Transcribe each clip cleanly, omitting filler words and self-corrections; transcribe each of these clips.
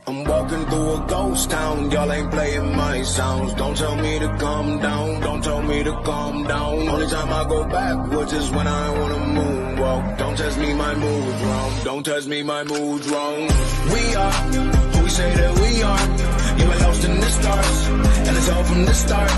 I'm walking through a ghost town, y'all ain't playing my sounds. Don't tell me to calm down, don't tell me to calm down. Only time I go backwards is when I wanna moonwalk. Don't test me, my mood's wrong, don't test me, my mood's wrong. We are who we say that we are. You ain't lost in the stars, and it's all from the start.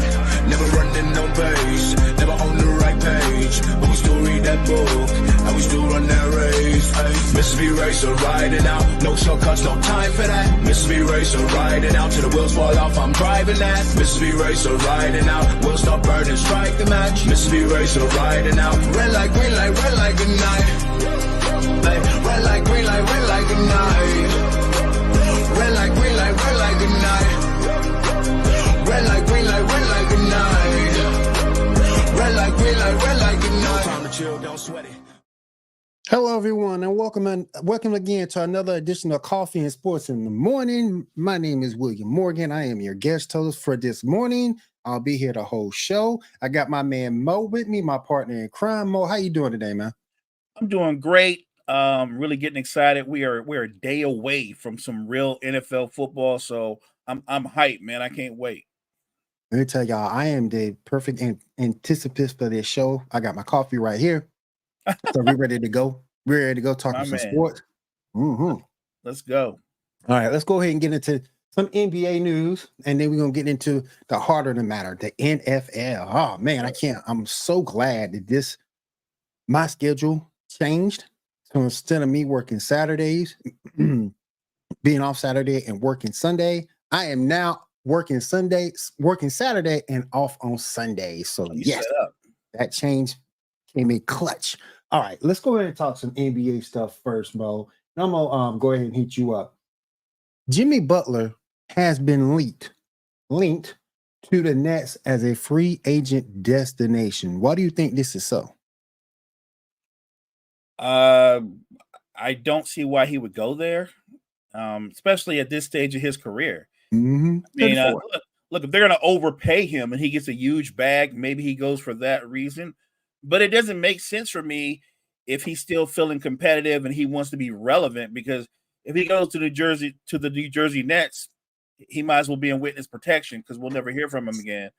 Never running no base, never on the right page. But we still read that book, and we still run that race. Ay. Mississippi Racer riding out, no shortcuts, no time for that. Mississippi Racer riding out till the wheels fall off, I'm driving that. Mississippi Racer riding out, we'll stop burning, strike the match. Mississippi Racer riding out, red light, green light, red light, good night. Ay. Red light, green light, red light, good night. Red light, green light, red light, good night. Red light, green light, red light, good night. Red light, green light, red light, good night. Time to chill, don't sweat it. Hello, everyone, and welcome again to another edition of Coffee and Sports in the Morning. My name is William Morgan. I am your guest host for this morning. I'll be here the whole show. I got my man Mo with me, my partner in crime. Mo, how you doing today, man? I'm doing great. Really getting excited. We're a day away from some real NFL football, so I'm hyped, man. I can't wait. Let me tell y'all, I am the perfect anticipant for this show. I got my coffee right here. So we're ready to go. We're ready to go talking some sports. Let's go. All right, let's go ahead and get into some NBA news, and then we're going to get into the harder the matter, the NFL. Oh, man, I'm so glad that my schedule changed. So instead of me working Saturdays, being off Saturday and working Sunday, I am now working Saturday and off on Sunday. So yes, that change came in clutch. All right, let's go ahead and talk some NBA stuff first, Mo. And I'm gonna go ahead and hit you up. Jimmy Butler has been linked to the Nets as a free agent destination. Why do you think this is so? I don't see why he would go there, especially at this stage of his career. Mm-hmm. I mean, look, if they're going to overpay him and he gets a huge bag, maybe he goes for that reason. But it doesn't make sense for me if he's still feeling competitive and he wants to be relevant, because if he goes to the New Jersey Nets, he might as well be in witness protection because we'll never hear from him again.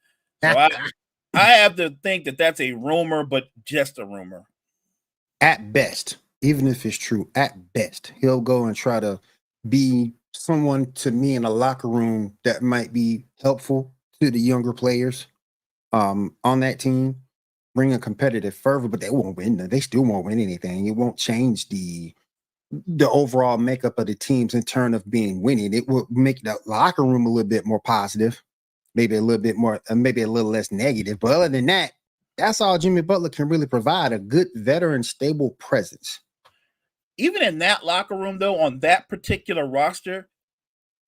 So I have to think that that's a rumor, but just a rumor. At best, even if it's true, at best, he'll go and try to be someone to me in a locker room that might be helpful to the younger players on that team, bring a competitive fervor, but they won't win. They still won't win anything. It won't change the overall makeup of the teams in terms of being winning. It will make the locker room a little bit more positive, maybe a little bit more, maybe a little less negative. But other than that, that's all Jimmy Butler can really provide, a good veteran, stable presence. Even in that locker room, though, on that particular roster,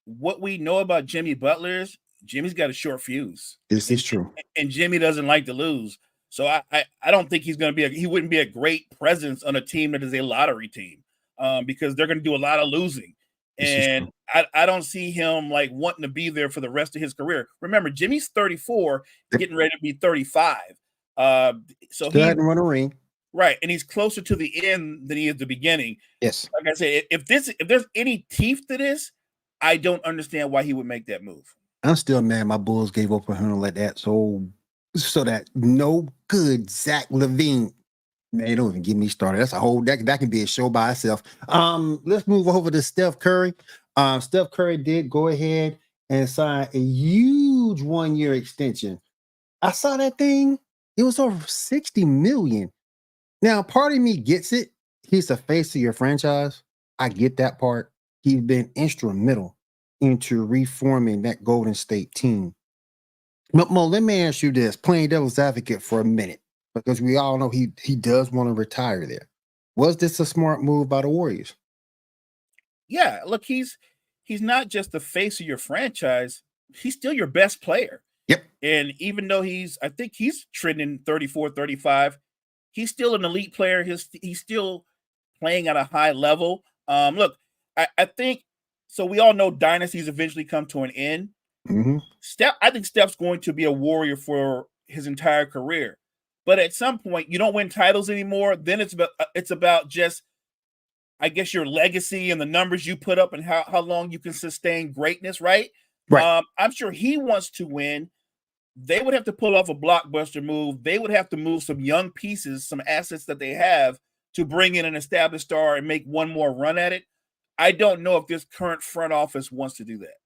what we know about Jimmy Butler is Jimmy's got a short fuse. This is true. And Jimmy doesn't like to lose. So I don't think he wouldn't be a great presence on a team that is a lottery team, because they're going to do a lot of losing. And I don't see him like wanting to be there for the rest of his career. Remember, Jimmy's 34, getting ready to be 35. So he hadn't run a ring. Right, and he's closer to the end than he is the beginning. Yes. Like I said, if there's any teeth to this, I don't understand why he would make that move. I'm still mad my Bulls gave up on him like that. So that no good Zach LaVine. Man, don't even get me started. That's a whole that can be a show by itself. Let's move over to Steph Curry. Steph Curry did go ahead and sign a huge 1-year extension. I saw that thing. It was over $60 million. Now, part of me gets it. He's the face of your franchise. I get that part. He's been instrumental into reforming that Golden State team. But Mo, let me ask you this, playing devil's advocate for a minute, because we all know he does want to retire there. Was this a smart move by the Warriors? Yeah, look, he's not just the face of your franchise. He's still your best player. Yep. And even though I think he's trending 34, 35, he's still an elite player. He's still playing at a high level. Look, I think so. We all know dynasties eventually come to an end. Mm-hmm. I think Steph's going to be a Warrior for his entire career. But at some point, you don't win titles anymore. Then it's about just I guess your legacy and the numbers you put up and how long you can sustain greatness, right? Right. I'm sure he wants to win. They would have to pull off a blockbuster move. They would have to move some young pieces, some assets that they have to bring in an established star and make one more run at it. I don't know if this current front office wants to do that.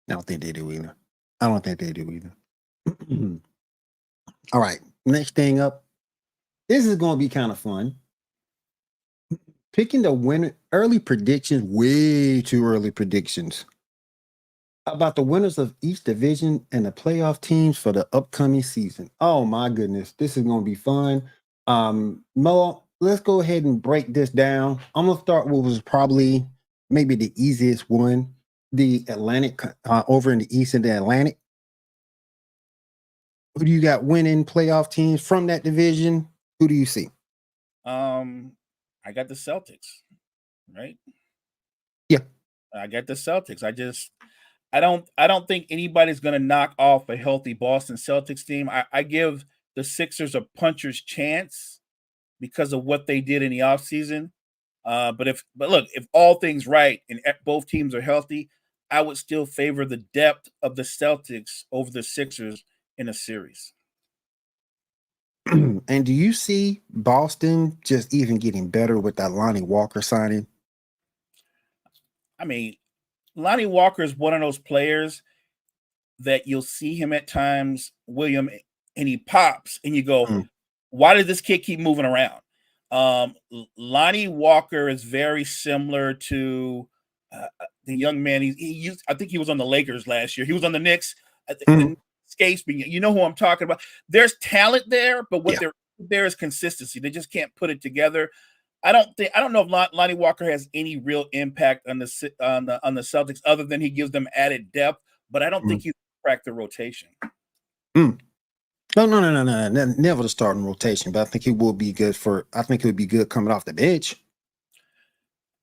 I don't think they do either. I don't think they do either. All right. Next thing up. This is going to be kind of fun. Picking the winner, early predictions, way too early predictions about the winners of each division and the playoff teams for the upcoming season. Oh my goodness, this is going to be fun. Mo, let's go ahead and break this down. I'm going to start with what was probably maybe the easiest one, the Atlantic, over in the East in the Atlantic. Who do you got winning playoff teams from that division? Who do you see? I got the Celtics, right? Yeah. I got the Celtics. I don't think anybody's going to knock off a healthy Boston Celtics team. I give the Sixers a puncher's chance because of what they did in the offseason. But look, if all things right and both teams are healthy, I would still favor the depth of the Celtics over the Sixers in a series. And do you see Boston just even getting better with that Lonnie Walker signing? I mean, Lonnie Walker is one of those players that you'll see him at times, William, and he pops, and you go, why does this kid keep moving around? Lonnie Walker is very similar to the young man. I think he was on the Lakers last year. He was on the Knicks. The escapes me. You know who I'm talking about. There's talent there, but what there is consistency. They just can't put it together. I don't know if Lonnie Walker has any real impact on the Celtics other than he gives them added depth, but I don't think he's cracked the rotation. No, never the starting rotation, but I think he will be good I think he would be good coming off the bench.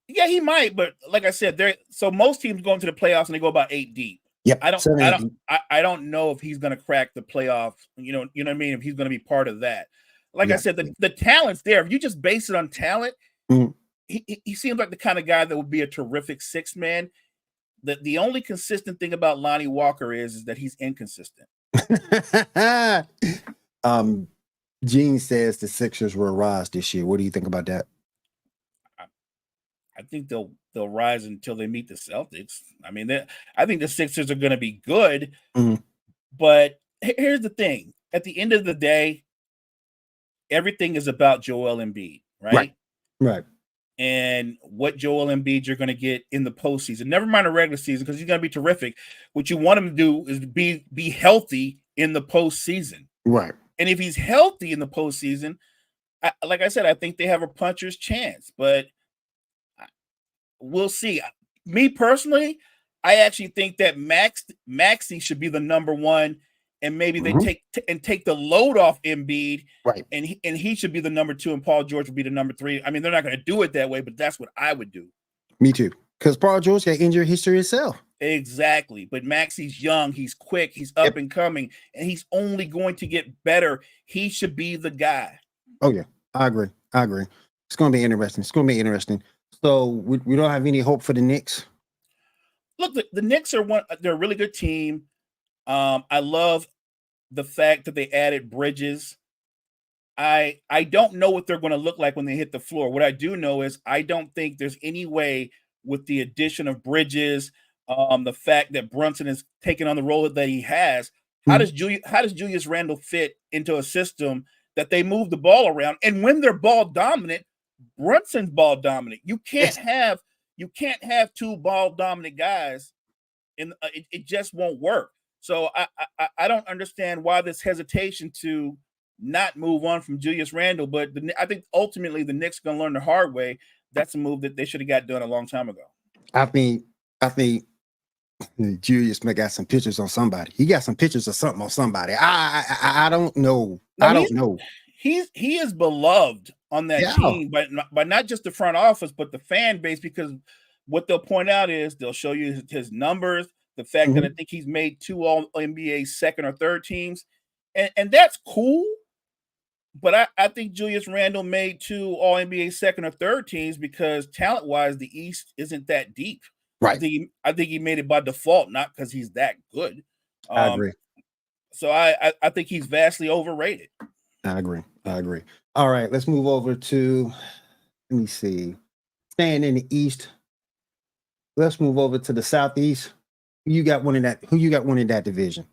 Yeah, he might, but like I said, so most teams go into the playoffs and they go about 8 deep. Yep. I don't know if he's going to crack the playoff. You know what I mean? If he's going to be part of that. Like I said, the talent's there. If you just base it on talent, he seems like the kind of guy that would be a terrific sixth man. The only consistent thing about Lonnie Walker is that he's inconsistent. Gene says the Sixers will rise this year. What do you think about that? I think they'll rise until they meet the Celtics. I mean, I think the Sixers are going to be good, but here's the thing: at the end of the day, everything is about Joel Embiid, right? Right. And what Joel Embiid you're going to get in the postseason. Never mind the regular season, because he's going to be terrific. What you want him to do is be healthy in the postseason, right? And if he's healthy in the postseason, like I said, I think they have a puncher's chance, but we'll see. Me personally, I actually think that Maxey should be the number one, and maybe they take the load off Embiid, right? And he should be the number two, and Paul George would be the number three. I mean, they're not going to do it that way, but that's what I would do. Me too, because Paul George got injury history itself. Exactly, but Maxey's young, he's quick, he's up and coming, and he's only going to get better. He should be the guy. Oh yeah, I agree. It's going to be interesting. So we don't have any hope for the Knicks. Look, the Knicks they're a really good team. I love the fact that they added Bridges. I don't know what they're going to look like when they hit the floor. What I do know is I don't think there's any way with the addition of Bridges, the fact that Brunson is taking on the role that he has. How does Julius Randle fit into a system that they move the ball around? And when they're ball dominant, Brunson's ball dominant. You can't have two ball dominant guys, and it just won't work. So I don't understand why this hesitation to not move on from Julius Randle, but I think ultimately the Knicks are going to learn the hard way. That's a move that they should have got done a long time ago. I think Julius may got some pictures on somebody. He got some pictures of something on somebody. I don't know. I don't know. He is beloved on that team, but not just the front office, but the fan base, because what they'll point out is they'll show you his numbers, the fact that I think he's made 2 All-NBA second or third teams, and that's cool. But I think Julius Randle made 2 All NBA second or third teams because talent wise, the East isn't that deep. Right. I think he made it by default, not because he's that good. I agree. So I think he's vastly overrated. I agree. All right, let's move over to, let me see. Staying in the East, let's move over to the Southeast. Who you got winning that division?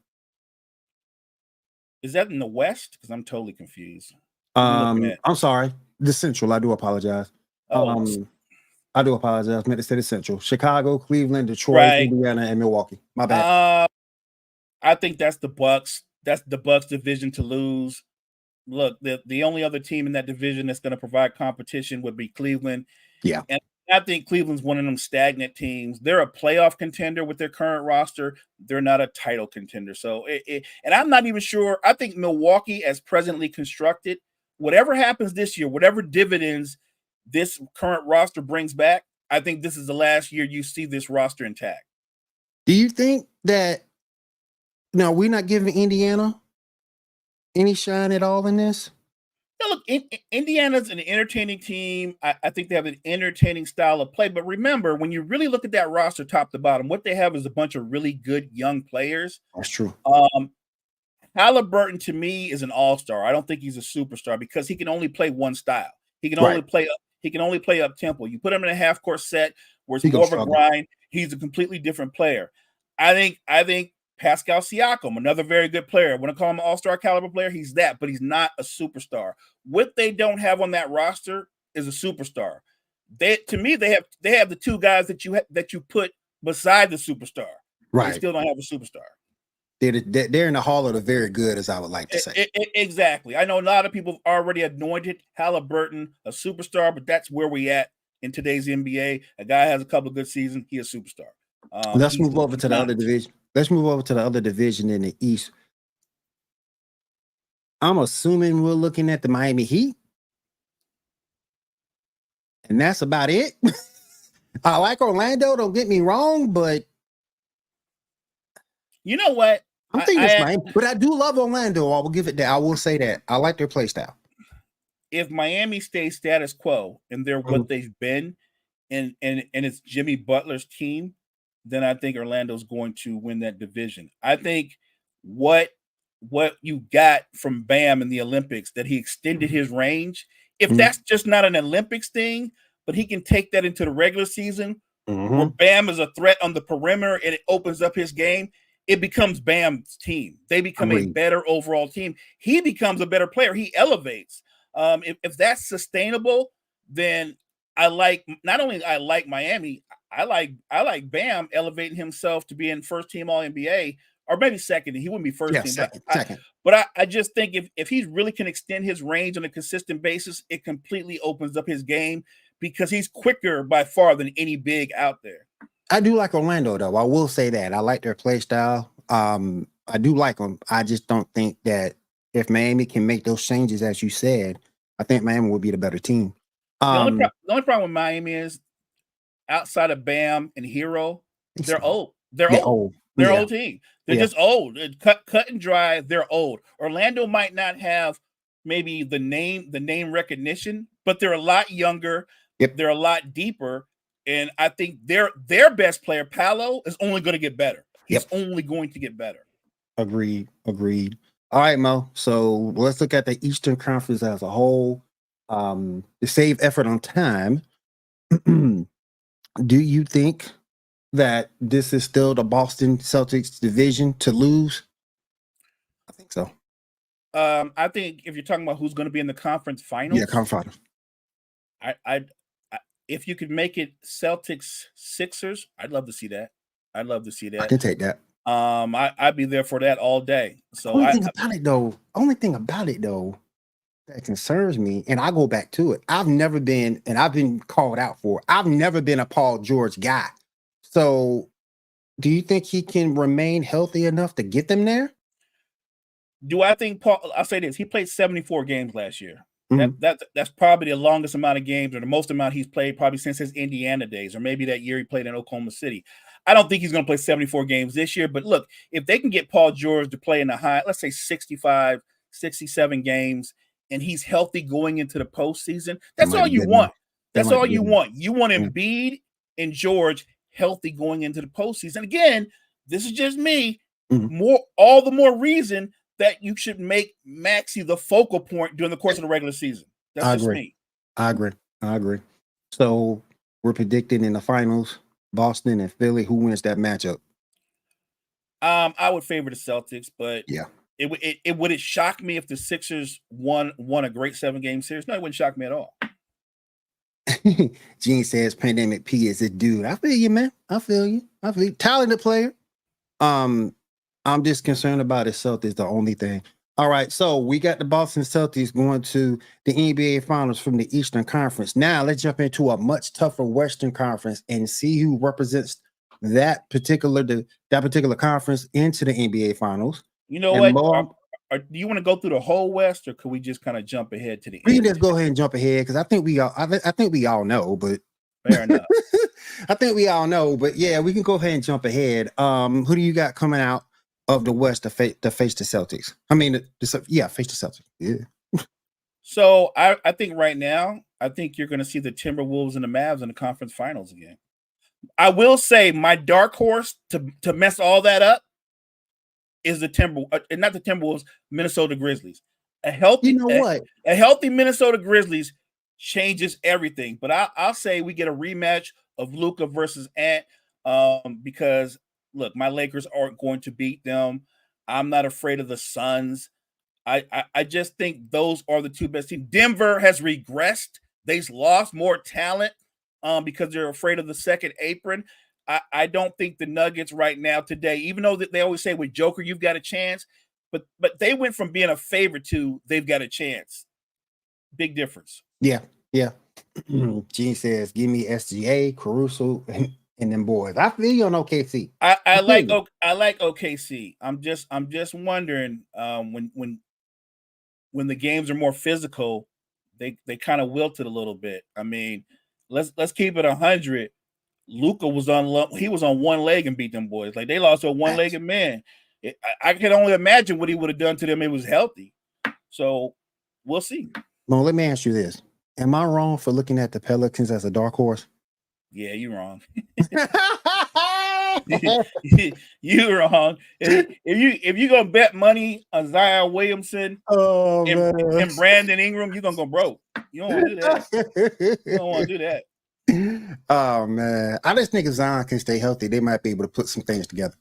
Is that in the West? Because I'm totally confused. I'm sorry, the Central. I do apologize. Oh, I do apologize. I meant to say the Central. Chicago, Cleveland, Detroit, right. Indiana, and Milwaukee. My bad. I think that's the Bucks. That's the Bucks division to lose. Look, the only other team in that division that's going to provide competition would be Cleveland. Yeah. And I think Cleveland's one of them stagnant teams. They're a playoff contender with their current roster. They're not a title contender. So, and I'm not even sure. I think Milwaukee, as presently constructed, whatever happens this year, whatever dividends this current roster brings back, I think this is the last year you see this roster intact. Do you think that now we're not giving Indiana any shine at all in this? Now look, Indiana's an entertaining team. I think they have an entertaining style of play. But remember, when you really look at that roster top to bottom, what they have is a bunch of really good young players. That's true. Halliburton, to me, is an all-star. I don't think he's a superstar because he can only play one style. He can only play up. He can only play up tempo. You put him in a half-court set where it's more of a grind. He's a completely different player. I think Pascal Siakam, another very good player. When I call him an all-star caliber player, he's that, but he's not a superstar. What they don't have on that roster is a superstar. They have the two guys that you put beside the superstar. Right. They still don't have a superstar. They're in the hall of the very good, as I would like to say. Exactly. I know a lot of people have already anointed Halliburton a superstar, but that's where we at in today's NBA. A guy has a couple of good seasons, he a superstar. Let's move over to the other division. Let's move over to the other division in the East. I'm assuming we're looking at the Miami Heat. And that's about it. I like Orlando, don't get me wrong, but you know what? I'm thinking it's Miami, but I do love Orlando. I will give it that. I will say that. I like their play style. If Miami stays status quo and they're what they've been, and it's Jimmy Butler's team, then I think Orlando's going to win that division. I think what you got from Bam in the Olympics, that he extended his range. If that's just not an Olympics thing, but he can take that into the regular season, where Bam is a threat on the perimeter and it opens up his game, it becomes Bam's team. They become a better overall team. He becomes a better player. He elevates. If that's sustainable, then I like Miami. I like Bam elevating himself to being first team All NBA, or maybe second. He wouldn't be first team. Second. But I just think if he really can extend his range on a consistent basis, it completely opens up his game because he's quicker by far than any big out there. I do like Orlando, though. I will say that. I like their play style. I do like them. I just don't think that if Miami can make those changes, as you said, I think Miami would be the better team. The only problem with Miami is outside of Bam and Hero, they're old. They're old. They're old team. They're just old. Cut and dry. They're old. Orlando might not have maybe the name recognition, but they're a lot younger. Yep. They're a lot deeper. And I think their best player, Paolo, is only going to get better. He's only going to get better. Agreed. All right, Mo. So let's look at the Eastern Conference as a whole. To save effort on time, do you think that this is still the Boston Celtics division to lose? I think so. I think if you're talking about who's going to be in the conference finals, conference finals. If you could make it Celtics Sixers, I'd love to see that. I can take that. I'd be there for that all day. So only thing about it though that concerns me, and I go back to it. I've never been, and I've been called out for it. I've never been a Paul George guy. So do you think he can remain healthy enough to get them there? Do I think Paul? I'll say this: he played 74 games last year. That's probably the longest amount of games, or the most amount he's played probably since his Indiana days, or maybe that year he played in Oklahoma City. I don't think he's going to play 74 games this year, but look, if they can get Paul George to play in the high, let's say 65, 67 games, and he's healthy going into the postseason, that's might all be you good want. enough. That That's might all be you good enough. want. You want Yeah. Embiid and George healthy going into the postseason. Again, this is just me. All the more reason that you should make Maxey the focal point during the course of the regular season. That's I just agree. me. I agree. So we're predicting in the finals, Boston and Philly. Who wins that matchup? I would favor the Celtics, but Yeah. it would it shock me if the Sixers won a great 7-game series? No, it wouldn't shock me at all. Gene says Pandemic P is a dude. I feel you, man. I feel you. Talented player. I'm just concerned about his Celtics, the only thing. All right, so we got the Boston Celtics going to the NBA Finals from the Eastern Conference. Now let's jump into a much tougher Western Conference and see who represents that particular conference into the NBA Finals. You know and what? Do you want to go through the whole West, or could we just kind of jump ahead to the We end? can just go ahead and jump ahead because I think we all know, but fair enough. I think we all know, but yeah, we can go ahead and jump ahead. Who do you got coming out of the West to face the Celtics? I mean, face the Celtics. Yeah. So I think right now, I think you're going to see the Timberwolves and the Mavs in the conference finals again. I will say my dark horse to mess all that up is the Timberwolves, Minnesota Grizzlies. A healthy Minnesota Grizzlies changes everything. But I'll say we get a rematch of Luka versus Ant because look, my Lakers aren't going to beat them. I'm not afraid of the Suns. I just think those are the two best teams. Denver has regressed. They've lost more talent because they're afraid of the second apron. I don't think the Nuggets right now today, even though they always say with Joker, you've got a chance, but they went from being a favorite to they've got a chance. Big difference. Yeah. Gene says, give me SGA, Caruso, and them boys. I feel you on OKC. I like OKC. I'm just wondering when the games are more physical, they kind of wilted a little bit. I mean, let's keep it 100. Luka was on one leg and beat them boys. Like they lost to a one-legged man. I can only imagine what he would have done to them if he was healthy. So we'll see. Well, let me ask you this. Am I wrong for looking at the Pelicans as a dark horse? Yeah, you're wrong. You're wrong. If you're gonna bet money on Zion Williamson and Brandon Ingram, you're gonna go broke. You don't want to do that. You don't want to do that. Oh man, I just think if Zion can stay healthy, they might be able to put some things together.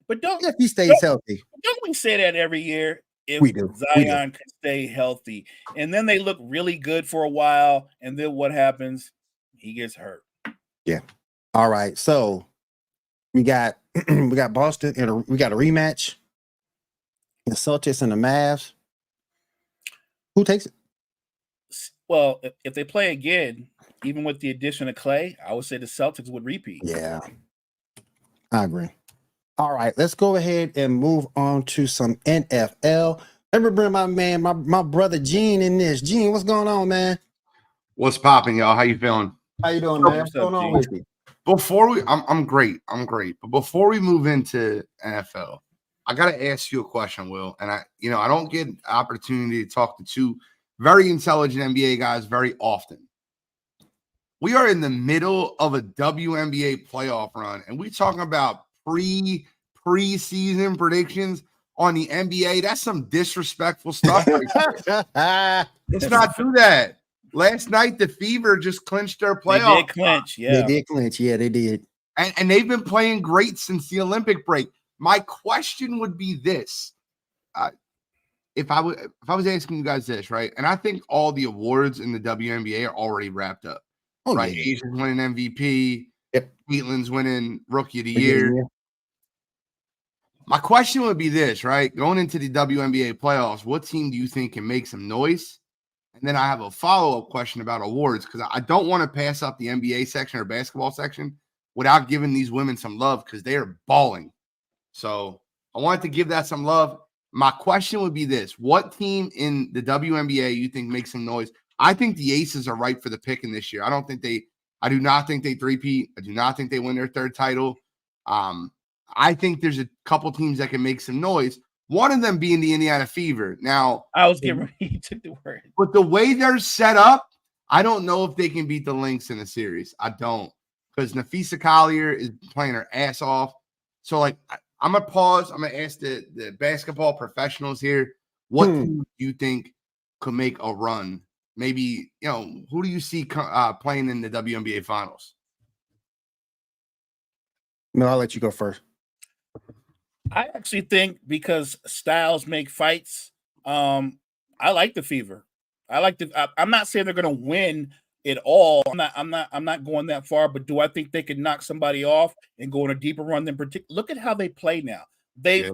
But if he stays healthy, don't we say that every year? If we do. Zion can stay healthy, and then they look really good for a while, and then what happens? He gets hurt. Yeah. All right. So we got Boston and we got a rematch. The Celtics and the Mavs. Who takes it? Well, if they play again, even with the addition of Clay, I would say the Celtics would repeat. Yeah, I agree. All right, let's go ahead and move on to some NFL. Let me bring my man, my brother Gene in this. Gene, what's going on, man? What's popping, y'all? How you feeling? How you doing, man? What's going on with you? I'm great. But before we move into NFL, I gotta ask you a question, Will. And I don't get an opportunity to talk to two very intelligent NBA guys very often. We are in the middle of a WNBA playoff run, and we talking about preseason predictions on the NBA. That's some disrespectful stuff. Let's not do that. Last night, the Fever just clinched their playoff. They did clinch, yeah. They did clinch, yeah, they did. And they've been playing great since the Olympic break. My question would be this. If I was asking you guys this, right? And I think all the awards in the WNBA are already wrapped up. Oh, right? Yeah. Asia's winning MVP. Yep. Wheatland's winning Rookie of the Year. Yeah. My question would be this, right? Going into the WNBA playoffs, what team do you think can make some noise? And then I have a follow-up question about awards because I don't want to pass up the NBA section or basketball section without giving these women some love because they are balling. So I wanted to give that some love. My question would be this. What team in the WNBA you think makes some noise? I think the Aces are right for the picking this year. I do not think they three-peat. I do not think they win their third title. I think there's a couple teams that can make some noise. One of them being the Indiana Fever. Now, I was getting ready. He took the word. but the way they're set up, I don't know if they can beat the Lynx in the series. I don't, because Nafisa Collier is playing her ass off. So, like, I'm going to pause. I'm going to ask the basketball professionals here, what team do you think could make a run? Maybe, who do you see playing in the WNBA Finals? No, I'll let you go first. I actually think because styles make fights, I like the Fever. I'm not saying they're going to win it all. I'm not going that far. But do I think they could knock somebody off and go on a deeper run than particular? Look at how they play now. They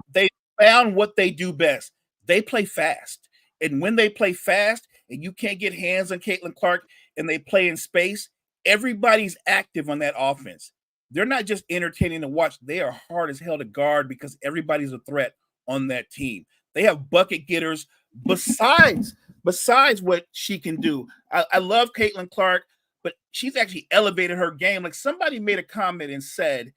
found what they do best. They play fast, and when they play fast, and you can't get hands on Caitlin Clark, and they play in space, everybody's active on that offense. They're not just entertaining to watch. They are hard as hell to guard because everybody's a threat on that team. They have bucket getters besides what she can do. I love Caitlin Clark, but she's actually elevated her game. Like somebody made a comment and said,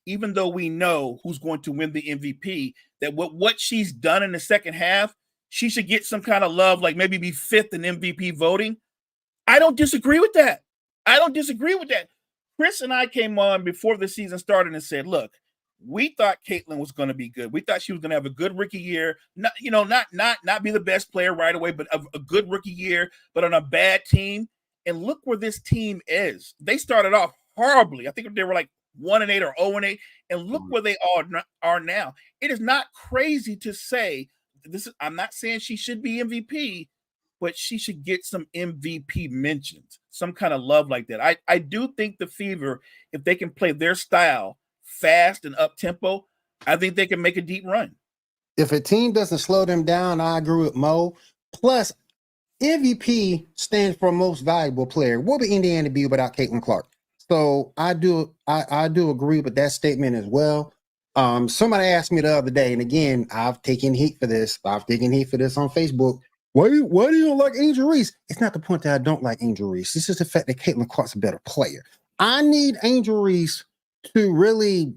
even though we know who's going to win the MVP, that what she's done in the second half, she should get some kind of love, like maybe be fifth in MVP voting. I don't disagree with that. Chris and I came on before the season started and said, look, we thought Caitlin was going to be good. We thought she was going to have a good rookie year. Not be the best player right away, but a good rookie year, but on a bad team. And look where this team is. They started off horribly. I think they were like 1-8 or 0-8. And look where they are now. It is not crazy to say this. I'm not saying she should be MVP, but she should get some MVP mentions, some kind of love like that. I do think the Fever, if they can play their style fast and up tempo, I think they can make a deep run. If a team doesn't slow them down, I agree with Mo. Plus, MVP stands for most valuable player. What would Indiana be without Caitlin Clark? So I do agree with that statement as well. Somebody asked me the other day, and again, I've taken heat for this on Facebook. Why do you don't like Angel Reese? It's not the point that I don't like Angel Reese. It's just the fact that Caitlin Clark's a better player. I need Angel Reese to really,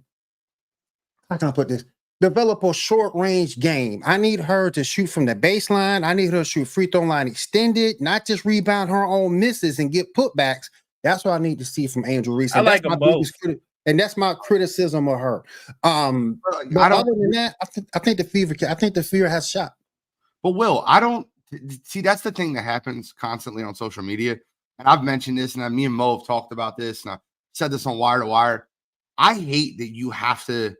how can I put this? Develop a short-range game. I need her to shoot from the baseline. I need her to shoot free throw line extended, not just rebound her own misses and get putbacks. That's what I need to see from Angel Reese. I like them both. And that's my criticism of her. But other than that, I think the Fever has a shot. But Will, I don't see, that's the thing that happens constantly on social media. And I've mentioned this, and me and Mo have talked about this, and I said this on Wire to Wire. I hate that you have to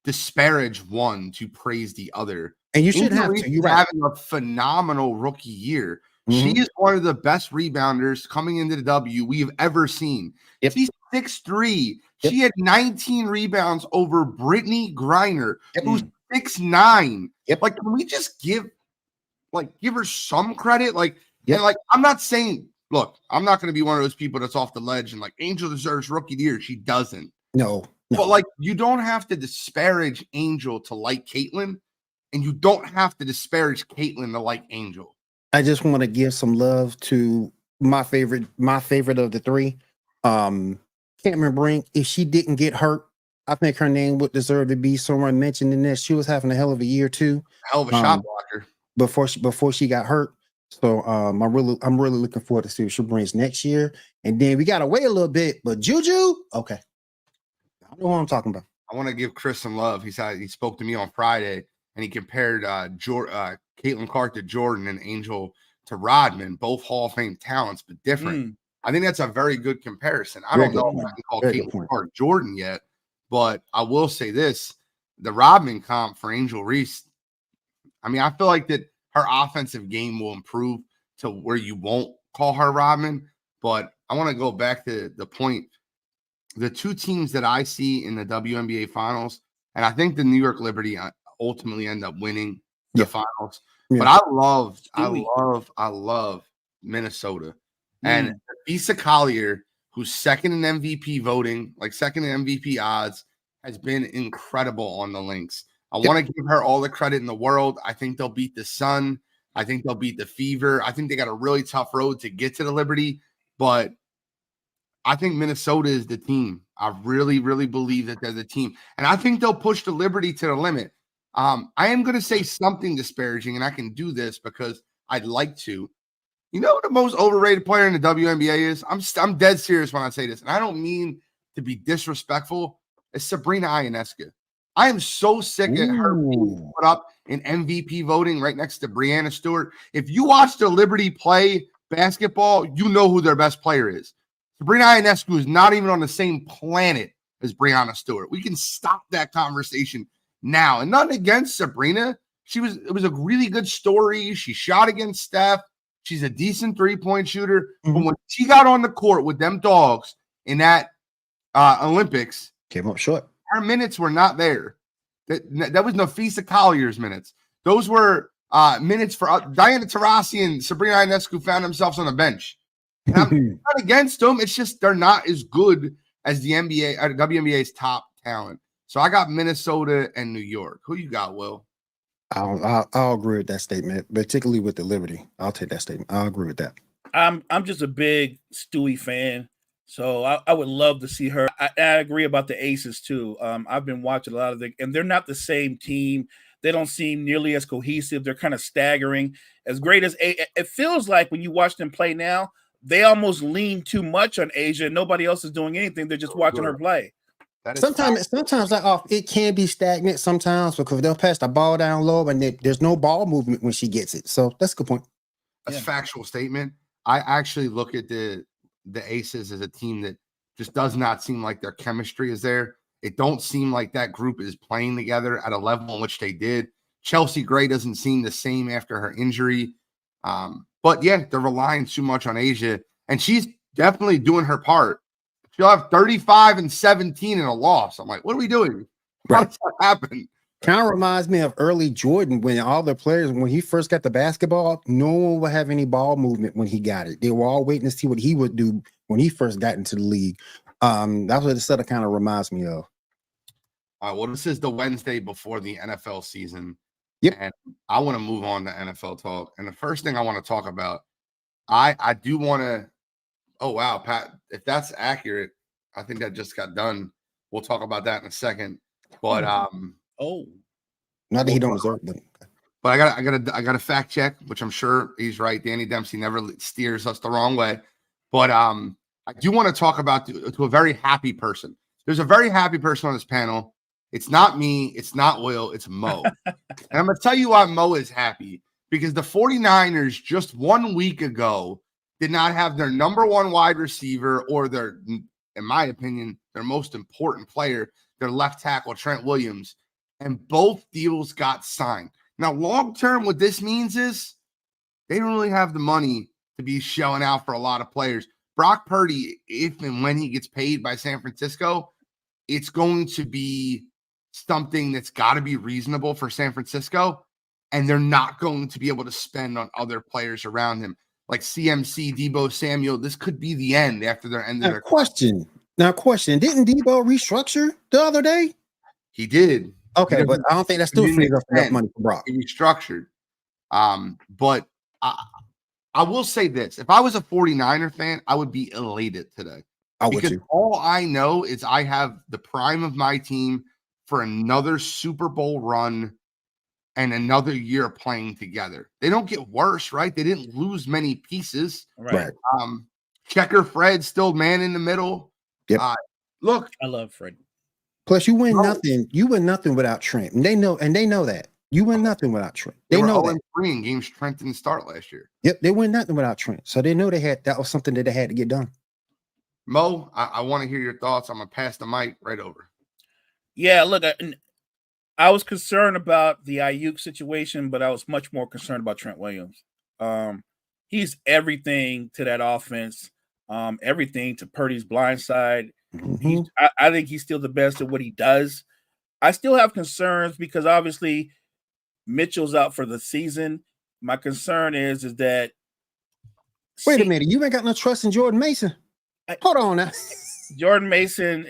disparage one to praise the other. And you shouldn't have to. You're right. Having a phenomenal rookie year. Mm-hmm. She is one of the best rebounders coming into the W we have ever seen. Yep. She's 6'3". Yep. She had 19 rebounds over Brittany Griner, who's 6'9". Yep. Like, can we just give her some credit? Like, and like, I'm not saying, look, I'm not going to be one of those people that's off the ledge and like, Angel deserves rookie of the year. She doesn't. No. But like, you don't have to disparage Angel to like Caitlin, and you don't have to disparage Caitlin to like Angel. I just want to give some love to my favorite of the three. Cameron Brink, if she didn't get hurt, I think her name would deserve to be somewhere mentioned in this. She was having a hell of a year too. Hell of a shot blocker before she got hurt. So I'm really looking forward to see what she brings next year. And then we gotta wait a little bit, but Juju, okay. I know what I'm talking about. I want to give Chris some love. He spoke to me on Friday and he compared Caitlin Clark to Jordan and Angel to Rodman, both Hall of Fame talents, but different. I think that's a very good comparison. I don't know if I can call Caitlin Clark Jordan yet, but I will say this: the Rodman comp for Angel Reese. I mean, I feel like that her offensive game will improve to where you won't call her Rodman. But I want to go back to the point. The two teams that I see in the WNBA finals, and I think the New York Liberty ultimately end up winning the finals. Yeah. But I love Minnesota. And Nafisa Collier, who's second in MVP voting, like second in MVP odds, has been incredible on the Lynx. I want to give her all the credit in the world. I think they'll beat the Sun. I think they'll beat the Fever. I think they got a really tough road to get to the Liberty, but I think Minnesota is the team. I really, really believe that they're the team. And I think they'll push the Liberty to the limit. I am going to say something disparaging, and I can do this because I'd like to. You know what the most overrated player in the WNBA is? I'm dead serious when I say this, and I don't mean to be disrespectful. It's Sabrina Ionescu. I am so sick of her being put up in MVP voting right next to Breanna Stewart. If you watch the Liberty play basketball, you know who their best player is. Sabrina Ionescu is not even on the same planet as Breanna Stewart. We can stop that conversation now. And nothing against Sabrina. It was a really good story. She shot against Steph. She's a decent three-point shooter. Mhm. But when she got on the court with them dogs in that Olympics, Came up short. her minutes were not there. That was Nafisa Collier's minutes. Those were minutes for Diana Taurasi and Sabrina Ionescu found themselves on the bench. And I'm not against them. It's just they're not as good as the NBA or WNBA's top talent. So I got Minnesota and New York. Who you got, Will? I'll agree with that statement, particularly with the Liberty. I'll take that statement. I'll agree with that. I'm just a big Stewie fan, so I would love to see her. I agree about the Aces too. I've been watching a lot of and they're not the same team. They don't seem nearly as cohesive. They're kind of staggering. As great as it feels like when you watch them play now, they almost lean too much on Asia. And nobody else is doing anything. They're just watching her play. Sometimes it can be stagnant sometimes because they'll pass the ball down low and there's no ball movement when she gets it. So that's a good point. That's a factual statement. I actually look at the Aces as a team that just does not seem like their chemistry is there. It don't seem like that group is playing together at a level in which they did. Chelsea Gray doesn't seem the same after her injury. But yeah, they're relying too much on Asia, and she's definitely doing her part. She'll have 35 and 17 in a loss. I'm like, what are we doing? How does that happen? Kind of reminds me of early Jordan when all the players, when he first got the basketball, no one would have any ball movement when he got it. They were all waiting to see what he would do when he first got into the league. That's what it sort of kind of reminds me of. All right, well, this is the Wednesday before the NFL season. Yep. And I want to move on to NFL talk. And the first thing I want to talk about, I do want to. Oh, wow, Pat, if that's accurate, I think that just got done. We'll talk about that in a second. But not that he don't deserve it. But I got a fact check, which I'm sure he's right. Danny Dempsey never steers us the wrong way. But I do want to talk about to a very happy person. There's a very happy person on this panel. It's not me. It's not Will. It's Mo. And I'm going to tell you why Mo is happy. Because the 49ers just 1 week ago did not have their number one wide receiver or their, in my opinion, their most important player, their left tackle, Trent Williams. And both deals got signed. Now, long-term, what this means is they don't really have the money to be shelling out for a lot of players. Brock Purdy, if and when he gets paid by San Francisco, it's going to be something that's got to be reasonable for San Francisco, and they're not going to be able to spend on other players around him. Like CMC, Deebo Samuel, this could be the end after their end of their question. Didn't Deebo restructure the other day? He did. Okay, but I don't think that's still frees up enough money for Brock. He restructured. But I will say this. If I was a 49er fan, I would be elated today. Because all I know is I have the prime of my team for another Super Bowl run and another year playing together. They don't get worse, right? They didn't lose many pieces. Right. Checker Fred still man in the middle. Yep. Look, I love Fred. Plus, you win nothing. You win nothing without Trent. And they know that. You win nothing without Trent. They know that. 3 in games Trent didn't start last year. Yep, they win nothing without Trent. So they know that was something that they had to get done. Mo, I want to hear your thoughts. I'm gonna pass the mic right over. Yeah, look, I was concerned about the Ayuk situation, but I was much more concerned about Trent Williams. He's everything to that offense, everything to Purdy's blind side. Mm-hmm. I think he's still the best at what he does. I still have concerns because obviously Mitchell's out for the season. My concern is that. Wait a minute, you ain't got no trust in Jordan Mason. Hold on now. Jordan Mason,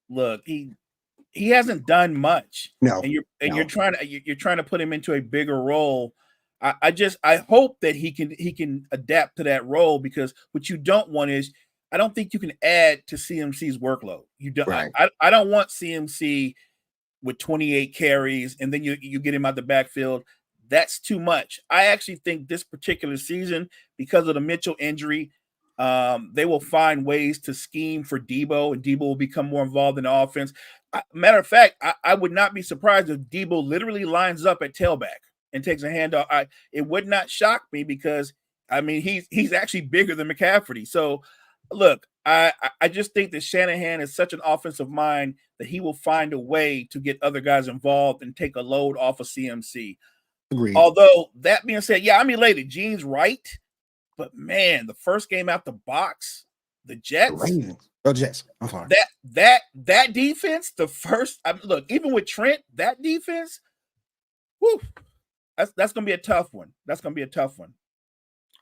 look, he hasn't done much. No, you're trying to put him into a bigger role. I hope that he can adapt to that role, because what you don't want is, I don't think you can add to CMC's workload. You don't. Right. I don't want CMC with 28 carries, and then you get him out the backfield. That's too much. I actually think this particular season, because of the Mitchell injury, they will find ways to scheme for Debo, and Debo will become more involved in the offense. Matter of fact, I would not be surprised if Debo literally lines up at tailback and takes a handoff. It would not shock me because, I mean, he's actually bigger than McCaffrey. So, look, I just think that Shanahan is such an offensive mind that he will find a way to get other guys involved and take a load off of CMC. Agreed. Although, that being said, yeah, I'm elated. Gene's right. But, man, the first game out the box, the Jets. Ravens. Oh, Jets. I'm sorry. That defense, the first – look, even with Trent, that defense, whew, that's going to be a tough one. That's going to be a tough one.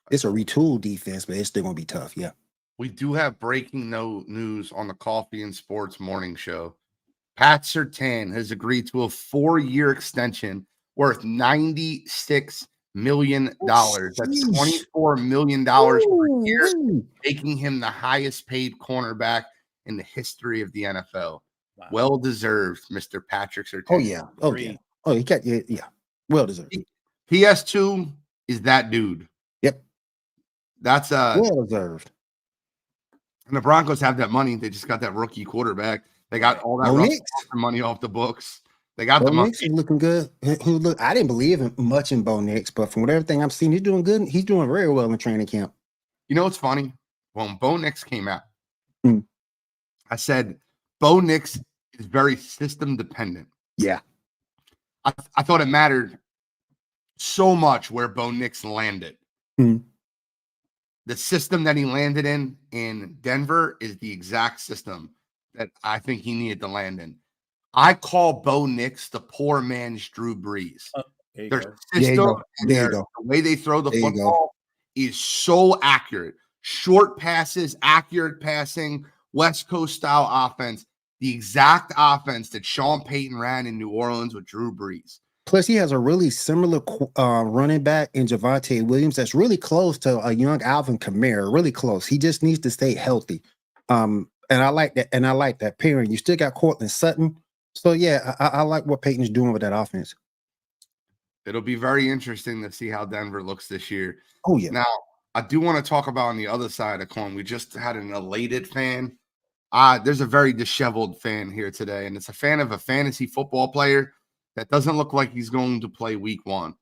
It's a retooled defense, but it's still going to be tough, yeah. We do have breaking news on the Coffee and Sports morning show. Pat Surtain has agreed to a 4-year extension worth $96 million. That's $24 million per year, making him the highest paid cornerback in the history of the NFL. Wow. Well deserved, Mr. Patrick Surtain. Oh, yeah. Oh, yeah. Oh, he got, yeah. Well deserved. PS2 is that dude. Yep. That's well deserved. And the Broncos have that money. They just got that rookie quarterback. They got all that money off the books. They got the money. Nix is looking good. I didn't believe much in Bo Nix, but from everything I'm seeing, he's doing good. He's doing very well in training camp. You know what's funny? When Bo Nix came out, I said Bo Nix is very system dependent. Yeah. I thought it mattered so much where Bo Nix landed. The system that he landed in Denver is the exact system that I think he needed to land in. I call Bo Nix the poor man's Drew Brees. Their system and the way they throw the football is so accurate. Short passes, accurate passing, West Coast style offense, the exact offense that Sean Payton ran in New Orleans with Drew Brees. Plus, he has a really similar running back in Javonte Williams that's really close to a young Alvin Kamara, really close. He just needs to stay healthy. And I like that. And I like that pairing. You still got Cortland Sutton. So, yeah, I like what Peyton's doing with that offense. It'll be very interesting to see how Denver looks this year. Oh, yeah. Now, I do want to talk about on the other side of the coin. We just had an elated fan. There's a very disheveled fan here today, and it's a fan of a fantasy football player that doesn't look like he's going to play week 1.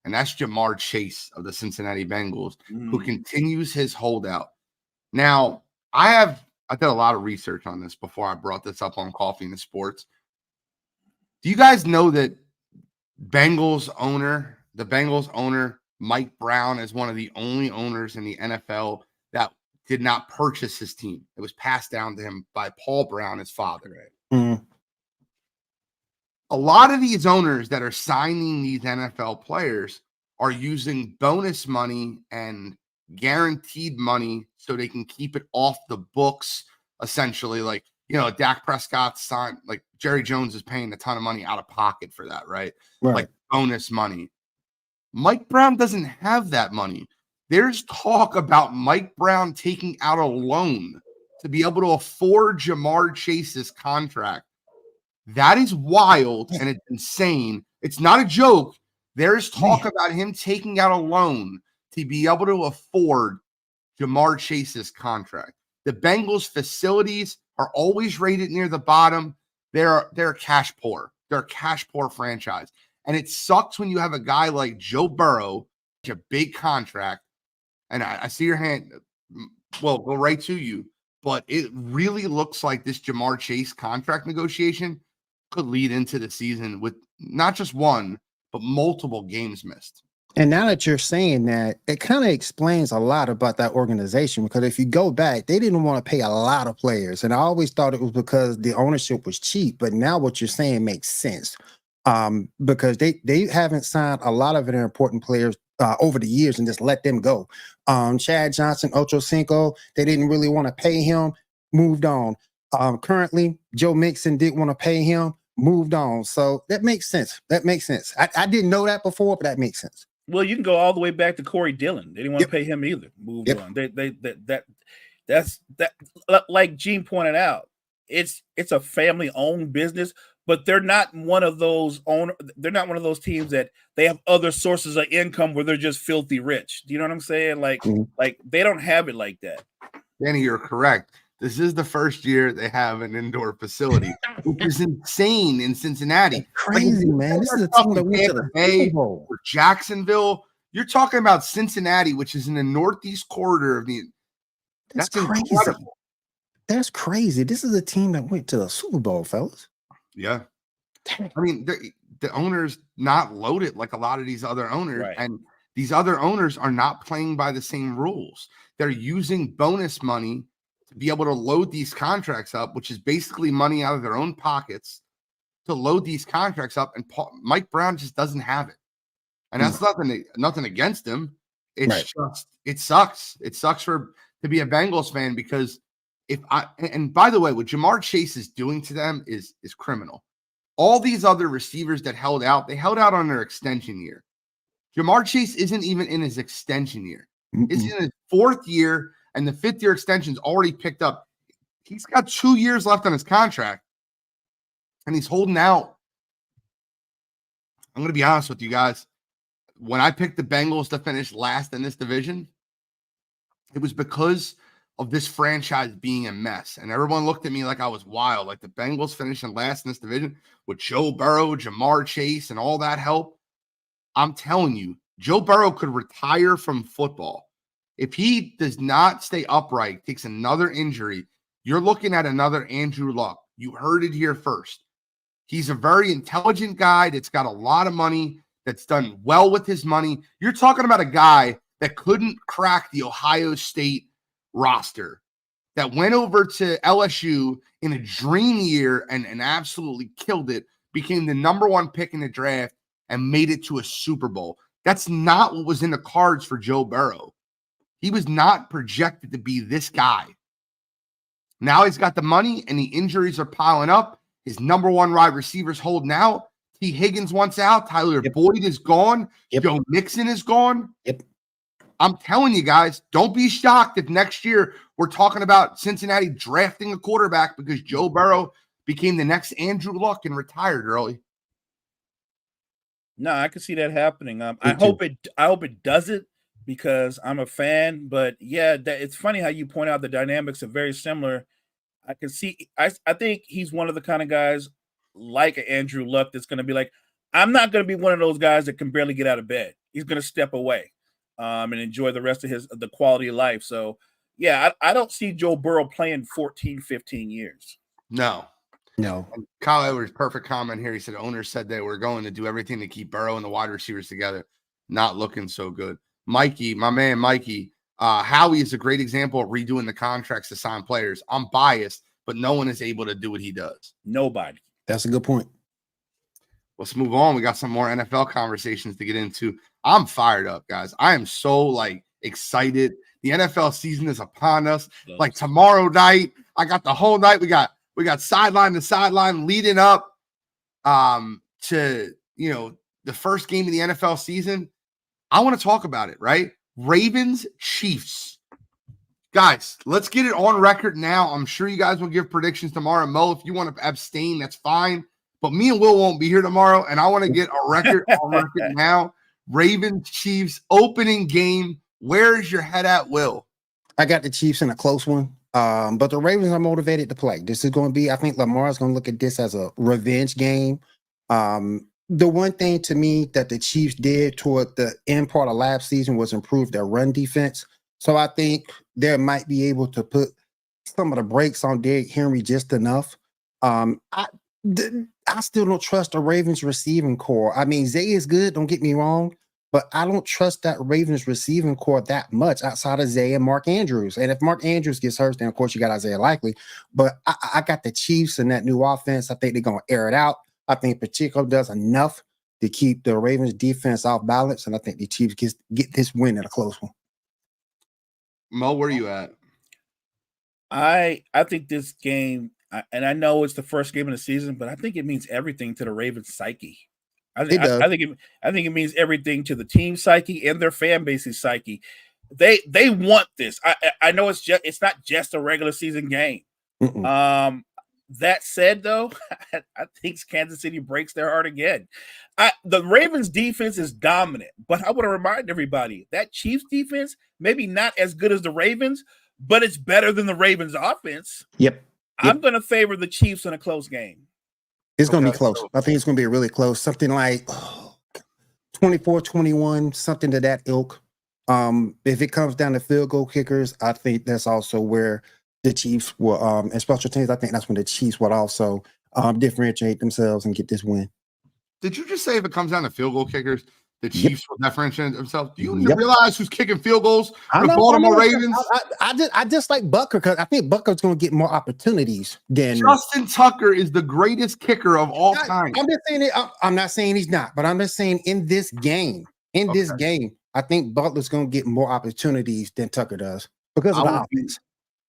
And that's Jamar Chase of the Cincinnati Bengals, who continues his holdout. Now, I did a lot of research on this before I brought this up on Coffee and Sports. Do you guys know that the Bengals owner, Mike Brown, is one of the only owners in the NFL that did not purchase his team? It was passed down to him by Paul Brown, his father. A lot of these owners that are signing these NFL players are using bonus money and guaranteed money so they can keep it off the books, essentially. Like, Dak Prescott signed, like Jerry Jones is paying a ton of money out of pocket for that, right? Like bonus money. Mike Brown doesn't have that money. There's talk about Mike Brown taking out a loan to be able to afford Jamar Chase's contract. That is wild and it's insane. It's not a joke. There's talk about him taking out a loan to be able to afford Jamar Chase's contract. The Bengals facilities are always rated near the bottom. They're cash poor. They're a cash poor franchise. And it sucks when you have a guy like Joe Burrow, a big contract. And I see your hand. Well, go right to you. But it really looks like this Jamar Chase contract negotiation could lead into the season with not just one, but multiple games missed. And now that you're saying that, it kind of explains a lot about that organization, because if you go back, they didn't want to pay a lot of players. And I always thought it was because the ownership was cheap. But now what you're saying makes sense, because they haven't signed a lot of their important players over the years and just let them go. Chad Johnson, Ocho Cinco, they didn't really want to pay him, moved on. Currently, Joe Mixon didn't want to pay him, moved on. So that makes sense. I didn't know that before, but that makes sense. Well, you can go all the way back to Corey Dillon. They didn't want to pay him either. Moved on. That's like Gene pointed out. it's a family owned business, but they're not one of those they're not one of those teams that they have other sources of income where they're just filthy rich. Do you know what I'm saying? Like they don't have it like that. Danny, you're correct. This is the first year they have an indoor facility, which is insane in Cincinnati. Crazy, man. This is a team that went to the Super Bowl. Or Jacksonville. You're talking about Cincinnati, which is in the northeast corridor of the. That's crazy. Incredible. That's crazy. This is a team that went to the Super Bowl, fellas. Yeah. I mean, the owner's not loaded like a lot of these other owners, Right. and these other owners are not playing by the same rules. They're using bonus money to be able to load these contracts up, which is basically money out of their own pockets to load these contracts up. And Mike Brown just doesn't have it. And that's nothing against him. It's just, it sucks. It sucks to be a Bengals fan, because and by the way, what Jamar Chase is doing to them is criminal. All these other receivers that held out, they held out on their extension year. Jamar Chase isn't even in his extension year. It's in his 4th year, and the 5th year extension's already picked up. He's got 2 years left on his contract, and he's holding out. I'm going to be honest with you guys. When I picked the Bengals to finish last in this division, it was because of this franchise being a mess. And everyone looked at me like I was wild. Like the Bengals finishing last in this division with Joe Burrow, Jamar Chase, and all that help. I'm telling you, Joe Burrow could retire from football. If he does not stay upright, takes another injury, you're looking at another Andrew Luck. You heard it here first. He's a very intelligent guy that's got a lot of money, that's done well with his money. You're talking about a guy that couldn't crack the Ohio State roster, that went over to LSU in a dream year and absolutely killed it, became the #1 pick in the draft, and made it to a Super Bowl. That's not what was in the cards for Joe Burrow. He was not projected to be this guy. Now he's got the money and the injuries are piling up. His #1 wide receivers holding out. T. Higgins wants out. Tyler Boyd is gone. Joe Mixon is gone. I'm telling you guys, don't be shocked if next year we're talking about Cincinnati drafting a quarterback because Joe Burrow became the next Andrew Luck and retired early. No, I can see that happening. I hope it doesn't, because I'm a fan. But yeah, it's funny how you point out the dynamics are very similar. I can see. I think he's one of the kind of guys like Andrew Luck that's going to be like, I'm not going to be one of those guys that can barely get out of bed. He's going to step away and enjoy the rest of the quality of life. So yeah, I don't see Joe Burrow playing 14, 15 years. No. No. And Kyle Edwards, perfect comment here. He said owners said they were going to do everything to keep Burrow and the wide receivers together. Not looking so good. Mikey, my man Mikey, Howie is a great example of redoing the contracts to sign players. I'm biased, but no one is able to do what he does. Nobody. That's a good point. Let's move on. We got some more NFL conversations to get into. I'm fired up, guys. I am so excited. The NFL season is upon us. Like tomorrow night, I got the whole night. We got sideline to sideline leading up to the first game of the NFL season. I want to talk about it, right? Ravens Chiefs. Guys, let's get it on record now. I'm sure you guys will give predictions tomorrow. Mo, if you want to abstain, that's fine. But me and Will won't be here tomorrow, and I want to get a record on record now. Ravens Chiefs opening game. Where is your head at, Will? I got the Chiefs in a close one. But the Ravens are motivated to play. This is going to be, I think Lamar's going to look at this as a revenge game. The one thing to me that the Chiefs did toward the end part of last season was improve their run defense. So I think they might be able to put some of the brakes on Derrick Henry just enough. I still don't trust the Ravens receiving core. I mean, Zay is good, don't get me wrong, but I don't trust that Ravens receiving core that much outside of Zay and Mark Andrews. And if Mark Andrews gets hurt, then of course you got Isaiah Likely. But I got the Chiefs and that new offense. I think they're going to air it out. I think Pacheco does enough to keep the Ravens defense off balance, and I think the Chiefs get this win in a close one. Mo, where are you at? I think this game, and I know it's the first game of the season, but I think it means everything to the Ravens psyche. I think it means everything to the team psyche and their fan base's psyche. They want this. I know it's not just a regular season game. That said, though, I think Kansas City breaks their heart again. The Ravens defense is dominant, but I want to remind everybody that Chiefs defense, maybe not as good as the Ravens, but it's better than the Ravens offense. Yep. I'm going to favor the Chiefs in a close game. It's going to be Okay, close. so- I think it's going to be really close. Something like 24-21, something to that ilk. If it comes down to field goal kickers, I think that's also where the Chiefs will, and special teams, I think that's when the Chiefs would also differentiate themselves and get this win. Did you just say if it comes down to field goal kickers, the Chiefs will differentiate themselves? Do you Yep. realize who's kicking field goals I for the know, Baltimore I know. Ravens? I just like Butker because I think Butker's going to get more opportunities than Justin Tucker is the greatest kicker of all time. I'm just saying it. I'm not saying he's not, but I'm just saying in this game, I think Butler's going to get more opportunities than Tucker does because of the offense.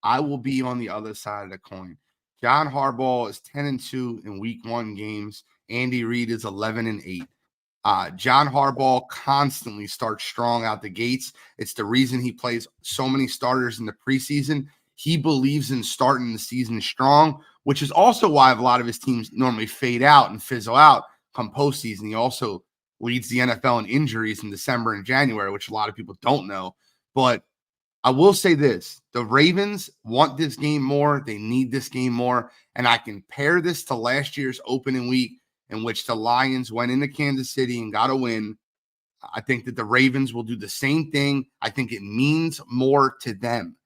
I will be on the other side of the coin. John Harbaugh is 10-2 in week 1 games. Andy Reid is 11-8. John Harbaugh constantly starts strong out the gates. It's the reason he plays so many starters in the preseason. He believes in starting the season strong, which is also why a lot of his teams normally fade out and fizzle out come postseason. He also leads the NFL in injuries in December and January, which a lot of people don't know. But I will say this, the Ravens want this game more. They need this game more. And I can pair this to last year's opening week in which the Lions went into Kansas City and got a win. I think that the Ravens will do the same thing. I think it means more to them.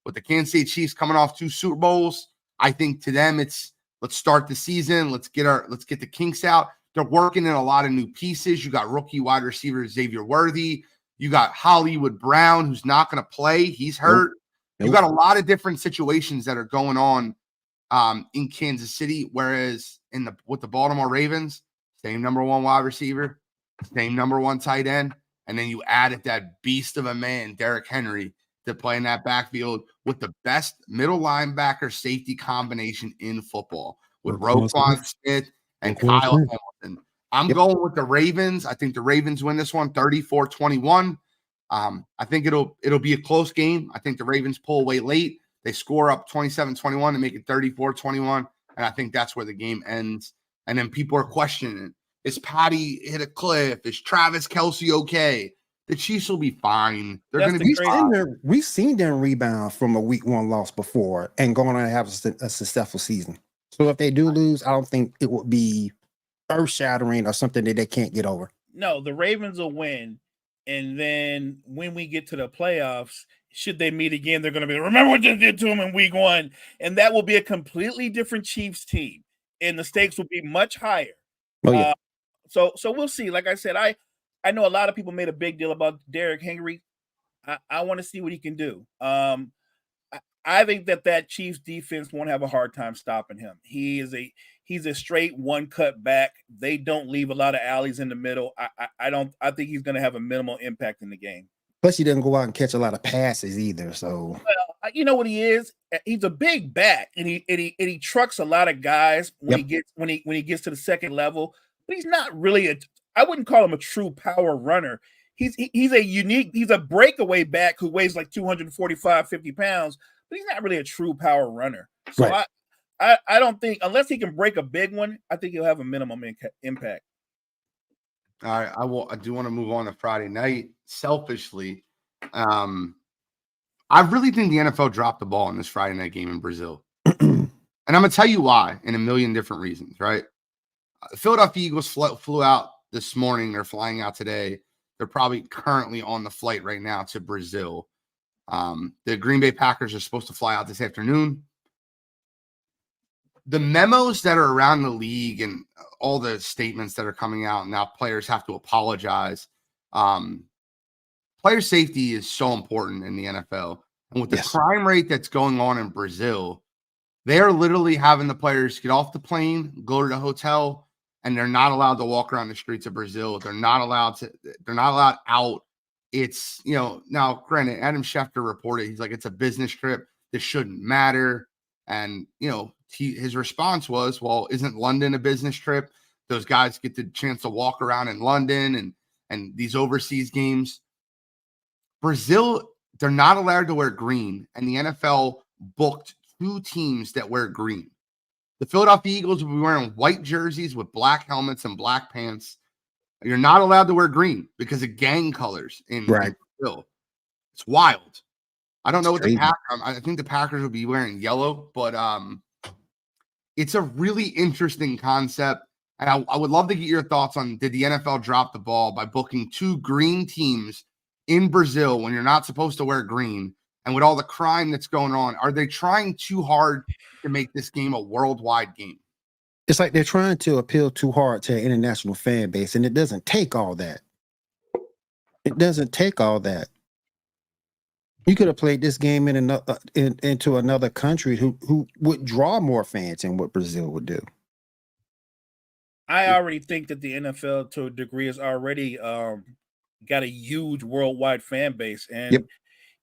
With the Kansas City Chiefs coming off 2 Super Bowls, I think to them it's let's start the season. Let's get the kinks out. They're working in a lot of new pieces. You got rookie wide receiver Xavier Worthy. You got Hollywood Brown, who's not going to play. He's hurt. Nope. You got a lot of different situations that are going on in Kansas City, whereas with the Baltimore Ravens, same number 1 wide receiver, same number 1 tight end, and then you added that beast of a man, Derrick Henry, to play in that backfield with the best middle linebacker safety combination in football with Roquan Smith and Kyle Hamilton. I'm going with the Ravens. I think the Ravens win this one 34-21. I think it'll be a close game. I think the Ravens pull away late. They score up 27-21 to make it 34-21. And I think that's where the game ends. And then people are questioning, is Patty hit a cliff? Is Travis Kelce okay? The Chiefs will be fine. They're going to be fine. We've seen them rebound from a week 1 loss before and going on to have a successful season. So if they do lose, I don't think it would be earth-shattering or something that they can't get over. No, the Ravens will win. And then when we get to the playoffs, should they meet again, they're going to be, remember what they did to them in week 1. And that will be a completely different Chiefs team. And the stakes will be much higher. Oh, yeah. So we'll see. Like I said, I know a lot of people made a big deal about Derrick Henry. I want to see what he can do. I think that Chiefs defense won't have a hard time stopping him. He's a straight one cut back. They don't leave a lot of alleys in the middle. I think he's going to have a minimal impact in the game. Plus, he doesn't go out and catch a lot of passes either. So, well, you know what he is? He's a big back, and he trucks a lot of guys when he gets to the second level. But he's not really I wouldn't call him a true power runner. He's a breakaway back who weighs like 245, 50 pounds, but he's not really a true power runner. So right. I don't think, unless he can break a big one, I think he'll have a minimum impact. All right, I do want to move on to Friday night. Selfishly, I really think the NFL dropped the ball in this Friday night game in Brazil. And I'm going to tell you why in a million different reasons, right? The Philadelphia Eagles flew out this morning. They're flying out today. They're probably currently on the flight right now to Brazil. The Green Bay Packers are supposed to fly out this afternoon. The memos that are around the league and all the statements that are coming out, now players have to apologize. Player safety is so important in the NFL. And with the crime rate that's going on in Brazil, they are literally having the players get off the plane, go to the hotel, and they're not allowed to walk around the streets of Brazil. They're not allowed out. It's, now granted, Adam Schefter reported, he's like, it's a business trip. This shouldn't matter. And, his response was, well, isn't London a business trip? Those guys get the chance to walk around in London and these overseas games. Brazil, they're not allowed to wear green, and the NFL booked 2 teams that wear green. The Philadelphia Eagles will be wearing white jerseys with black helmets and black pants. You're not allowed to wear green because of gang colors in Brazil. It's wild. I don't know what the I think the Packers will be wearing yellow, but it's a really interesting concept. And I would love to get your thoughts on, did the NFL drop the ball by booking 2 green teams in Brazil when you're not supposed to wear green? And with all the crime that's going on, are they trying too hard to make this game a worldwide game? It's like they're trying to appeal too hard to an international fan base, and it doesn't take all that. It doesn't take all that. You could have played this game in another into another country who would draw more fans than what Brazil would do. I already think that the NFL, to a degree, has already got a huge worldwide fan base, and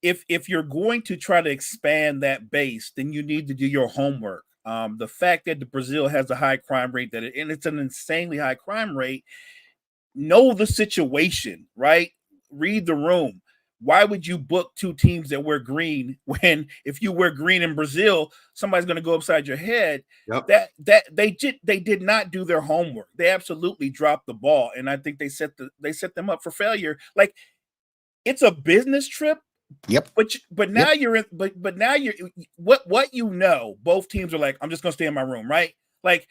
if you're going to try to expand that base, then you need to do your homework. The fact that Brazil has a high crime rate, and it's an insanely high crime rate, know the situation, right? Read the room. Why would you book 2 teams that wear green when, if you wear green in Brazil, somebody's going to go upside your head? That they did not do their homework. They absolutely dropped the ball, and I think they set them up for failure. Like, it's a business trip. But now you're in. But now you're what both teams are like, I'm just going to stay in my room, right? Like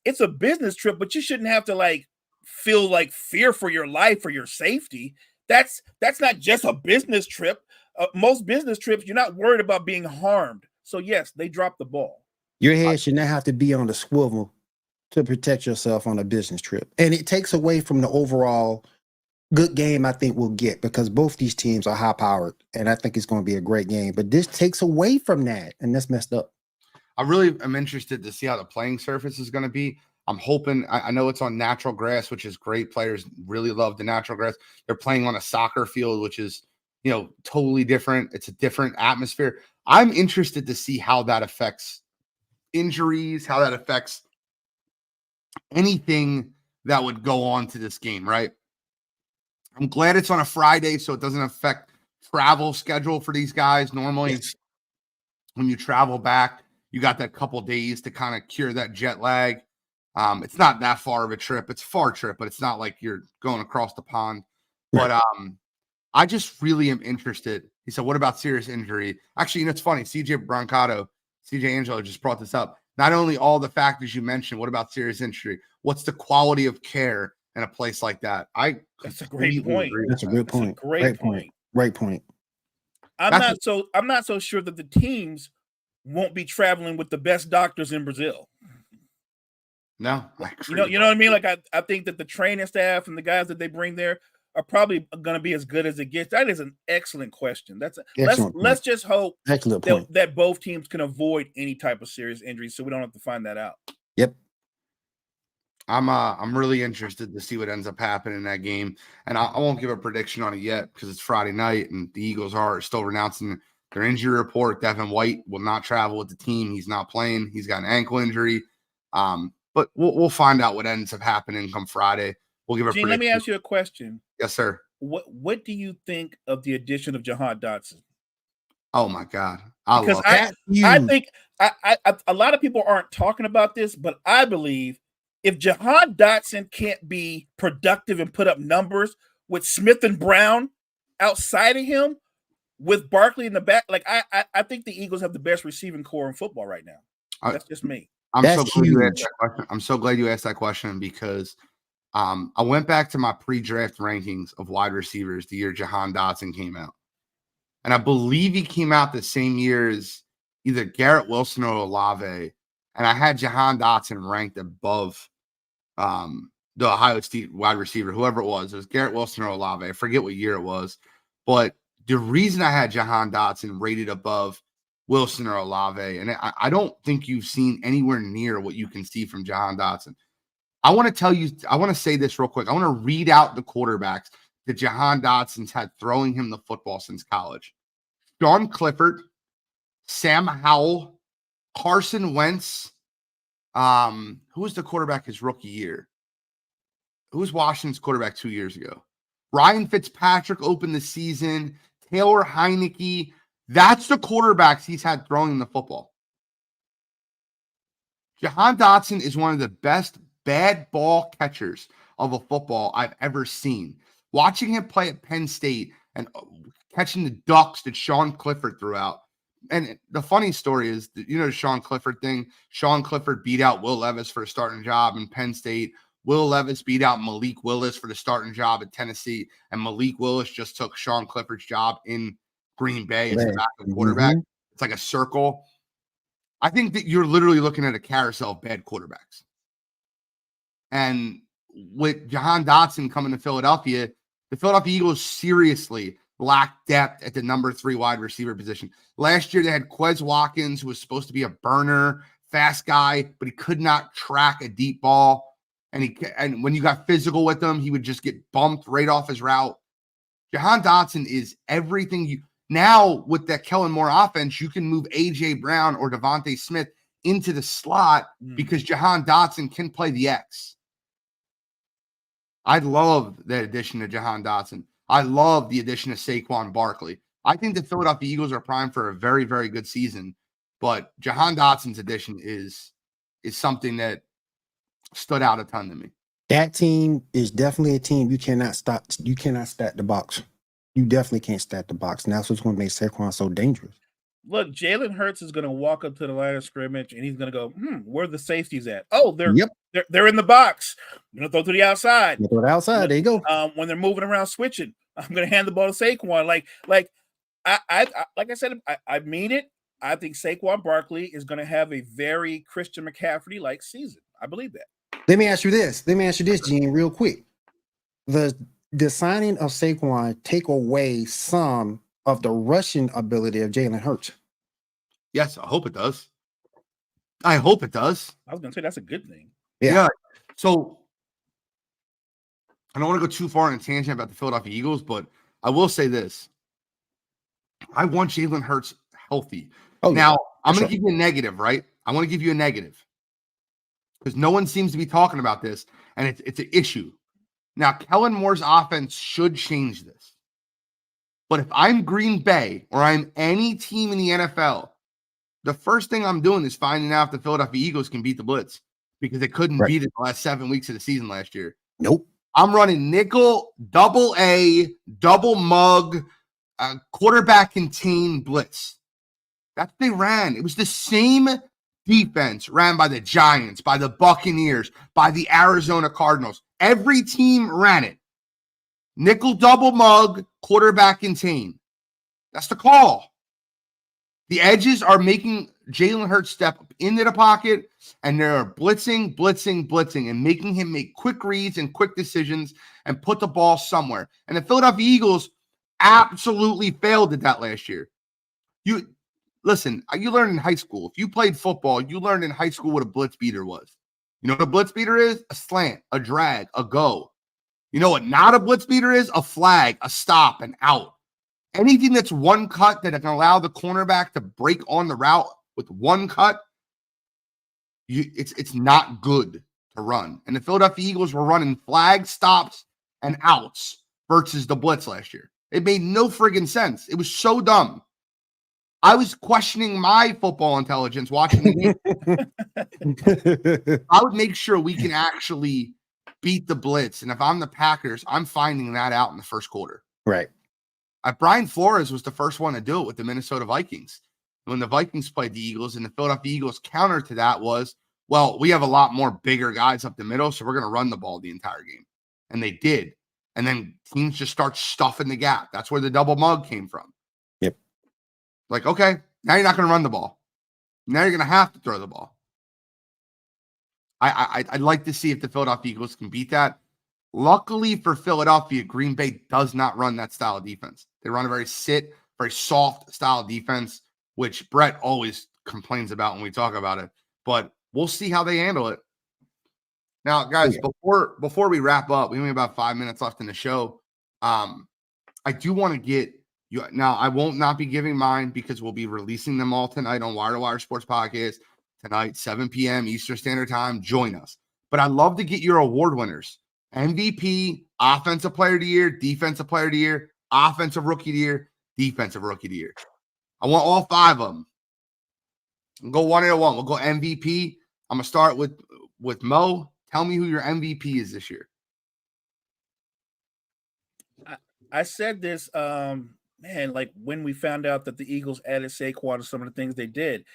it's a business trip, but you shouldn't have to like feel like fear for your life or your safety. That's not just a business trip. Most business trips, you're not worried about being harmed. So yes, they dropped the ball. Your head should not have to be on the swivel to protect yourself on a business trip. And it takes away from the overall good game I think we'll get, because both these teams are high powered, and I think it's going to be a great game. But this takes away from that, and that's messed up. I really am interested to see how the playing surface is going to be. I'm hoping, I know it's on natural grass, which is great. Players really love the natural grass. They're playing on a soccer field, which is, totally different. It's a different atmosphere. I'm interested to see how that affects injuries, how that affects anything that would go on to this game, right? I'm glad it's on a Friday, so it doesn't affect travel schedule for these guys. Normally, when you travel back, you got that couple days to kind of cure that jet lag. It's not that far of a trip. It's a far trip, but it's not like you're going across the pond. But I just really am interested. He said, what about serious injury? Actually, it's funny. CJ Angelo just brought this up. Not only all the factors you mentioned, what about serious injury? What's the quality of care in a place like that? That's a great point. That's a good point. Great point. Great point. I'm not so sure that the teams won't be traveling with the best doctors in Brazil. No, you know what I mean? Like I think that the training staff and the guys that they bring there are probably going to be as good as it gets. That is an excellent question. Let's just hope that both teams can avoid any type of serious injury, so we don't have to find that out. Yep. I'm really interested to see what ends up happening in that game, and I won't give a prediction on it yet because it's Friday night and the Eagles are still announcing their injury report. Devin White will not travel with the team. He's not playing. He's got an ankle injury. But we'll find out what ends up happening come Friday. We'll give a prediction. Let me ask you a question. Yes, sir. What do you think of the addition of Jahan Dotson? Oh my God, I think a lot of people aren't talking about this, but I believe if Jahan Dotson can't be productive and put up numbers with Smith and Brown outside of him, with Barkley in the back, like I think the Eagles have the best receiving core in football right now. That's just me. I'm so glad you asked that question because I went back to my pre-draft rankings of wide receivers the year Jahan Dotson came out. And I believe he came out the same year as either Garrett Wilson or Olave. And I had Jahan Dotson ranked above the Ohio State wide receiver, whoever it was. It was Garrett Wilson or Olave. I forget what year it was. But the reason I had Jahan Dotson rated above Wilson or Olave, and I don't think you've seen anywhere near what you can see from Jahan Dotson. I want to say this real quick. I want to read out the quarterbacks that Jahan Dotson's had throwing him the football since college. Sean Clifford, Sam Howell, Carson Wentz. Who was the quarterback his rookie year? Who was Washington's quarterback 2 years ago? Ryan Fitzpatrick opened the season. Taylor Heineke. That's the quarterbacks he's had throwing the football. Jahan Dotson is one of the best bad ball catchers of a football I've ever seen. Watching him play at Penn State and catching the ducks that Sean Clifford threw out. And the funny story is, the Sean Clifford thing. Sean Clifford beat out Will Levis for a starting job in Penn State. Will Levis beat out Malik Willis for the starting job at Tennessee. And Malik Willis just took Sean Clifford's job in Green Bay as the backup quarterback. It's like a circle. I think that you're literally looking at a carousel of bad quarterbacks. And with Jahan Dotson coming to Philadelphia, the Philadelphia Eagles seriously lack depth at the number 3 wide receiver position. Last year, they had Quez Watkins, who was supposed to be a burner, fast guy, but he could not track a deep ball. And when you got physical with him, he would just get bumped right off his route. Jahan Dotson is everything you – now with that Kellen Moore offense, you can move A.J. Brown or Devontae Smith into the slot because Jahan Dotson can play the X. I love the addition of Jahan Dotson. I love the addition of Saquon Barkley. I think the Philadelphia Eagles are primed for a very, very good season, but Jahan Dotson's addition is something that stood out a ton to me. That team is definitely a team you cannot stop. You cannot stack the box. You definitely can't stack the box. And that's what's going to make Saquon so dangerous. Look, Jalen Hurts is going to walk up to the line of scrimmage and he's going to go, where are the safeties at? Oh, they're in the box. I'm going to throw to the outside. You throw it outside. There you go. When they're moving around, switching, I'm going to hand the ball to Saquon. Like I said, I mean it. I think Saquon Barkley is going to have a very Christian McCaffrey-like season. I believe that. Let me ask you this, Gene, real quick. The signing of Saquon take away some of the rushing ability of Jalen Hurts. Yes, I hope it does. I was going to say that's a good thing. Yeah. So I don't want to go too far on a tangent about the Philadelphia Eagles, but I will say this. I want Jalen Hurts healthy. Now, I'm going to give you a negative, right? I want to give you a negative because no one seems to be talking about this, and it's an issue. Now, Kellen Moore's offense should change this. But if I'm Green Bay or I'm any team in the NFL, the first thing I'm doing is finding out if the Philadelphia Eagles can beat the blitz because they couldn't beat it the last 7 weeks of the season last year. Nope. I'm running nickel, double A, double mug, quarterback contained blitz. That's what they ran. It was the same defense ran by the Giants, by the Buccaneers, by the Arizona Cardinals. Every team ran it. Nickel, double mug, quarterback contained. That's the call. The edges are making Jalen Hurts step up into the pocket, and they're blitzing, and making him make quick reads and quick decisions and put the ball somewhere. And the Philadelphia Eagles absolutely failed at that last year. You learned in high school. If you played football, you learned in high school what a blitz beater was. You know what a blitz beater is? A slant, a drag, a go. You know what not a blitz beater is? A flag, a stop, an out. Anything that's one cut that can allow the cornerback to break on the route with one cut, it's not good to run. And the Philadelphia Eagles were running flag, stops, and outs versus the blitz last year. It made no friggin' sense. It was so dumb. I was questioning my football intelligence watching the game. I would make sure we can actually beat the blitz. And if I'm the Packers, I'm finding that out in the first quarter. Right. Brian Flores was the first one to do it with the Minnesota Vikings. When the Vikings played the Eagles, and the Philadelphia Eagles counter to that was, well, we have a lot more bigger guys up the middle, so we're going to run the ball the entire game. And they did. And then teams just start stuffing the gap. That's where the double mug came from. Yep. Like, okay, now you're not going to run the ball. Now you're going to have to throw the ball. I'd like to see if the Philadelphia Eagles can beat that. Luckily for Philadelphia, Green Bay does not run that style of defense. They run a very soft style of defense, which Brett always complains about when we talk about it. But we'll see how they handle it. Now, guys, before we wrap up, we only have about 5 minutes left in the show. I do want to get you now. I won't not be giving mine because we'll be releasing them all tonight on Wire to Wire Sports Podcast tonight, 7 p.m. Eastern Standard Time. Join us. But I'd love to get your award winners: MVP, Offensive Player of the Year, Defensive Player of the Year, Offensive Rookie of the Year, Defensive Rookie of the Year. I want all 5 of them. We'll go one at a one. We'll go MVP. I'm gonna start with Mo. Tell me who your MVP is this year. I said this, man, like when we found out that the Eagles added Saquon to some of the things they did.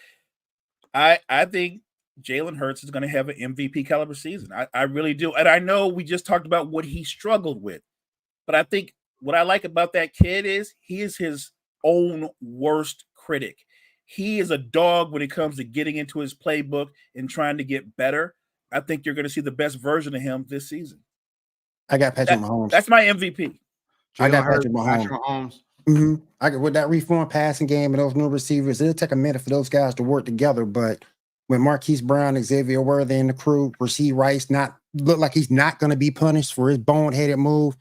I think Jalen Hurts is going to have an MVP caliber season. I really do. And I know we just talked about what he struggled with, but I think what I like about that kid is he is his own worst critic. He is a dog when it comes to getting into his playbook and trying to get better. I think you're going to see the best version of him this season. I got Patrick Mahomes. That's my MVP. I got Jalen Patrick Hurts, Mahomes. I got with that reformed passing game and those new receivers. It'll take a minute for those guys to work together. But when Marquise Brown, Xavier Worthy, and the crew, Rasheed Rice not look like he's not going to be punished for his boneheaded move,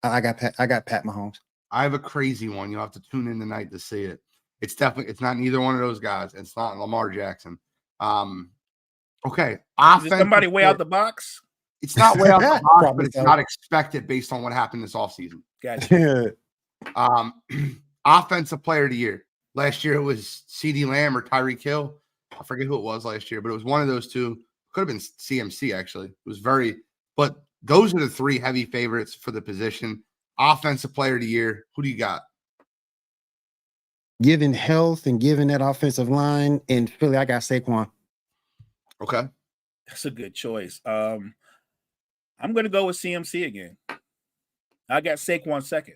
I got Pat Mahomes. I have a crazy one. You'll have to tune in tonight to see it. It's not neither one of those guys. It's not Lamar Jackson. Okay. Is it somebody way out the box? It's not way out the box, but it's not expected based on what happened this offseason. Gotcha. Offensive player of the year. Last year it was CeeDee Lamb or Tyreek Hill. I forget who it was last year, but it was one of those two. Could have been CMC, actually. It was but those are the three heavy favorites for the position. Offensive player of the year. Who do you got? Given health and given that offensive line in Philly, I got Saquon. Okay. That's a good choice. I'm going to go with CMC again. I got Saquon second.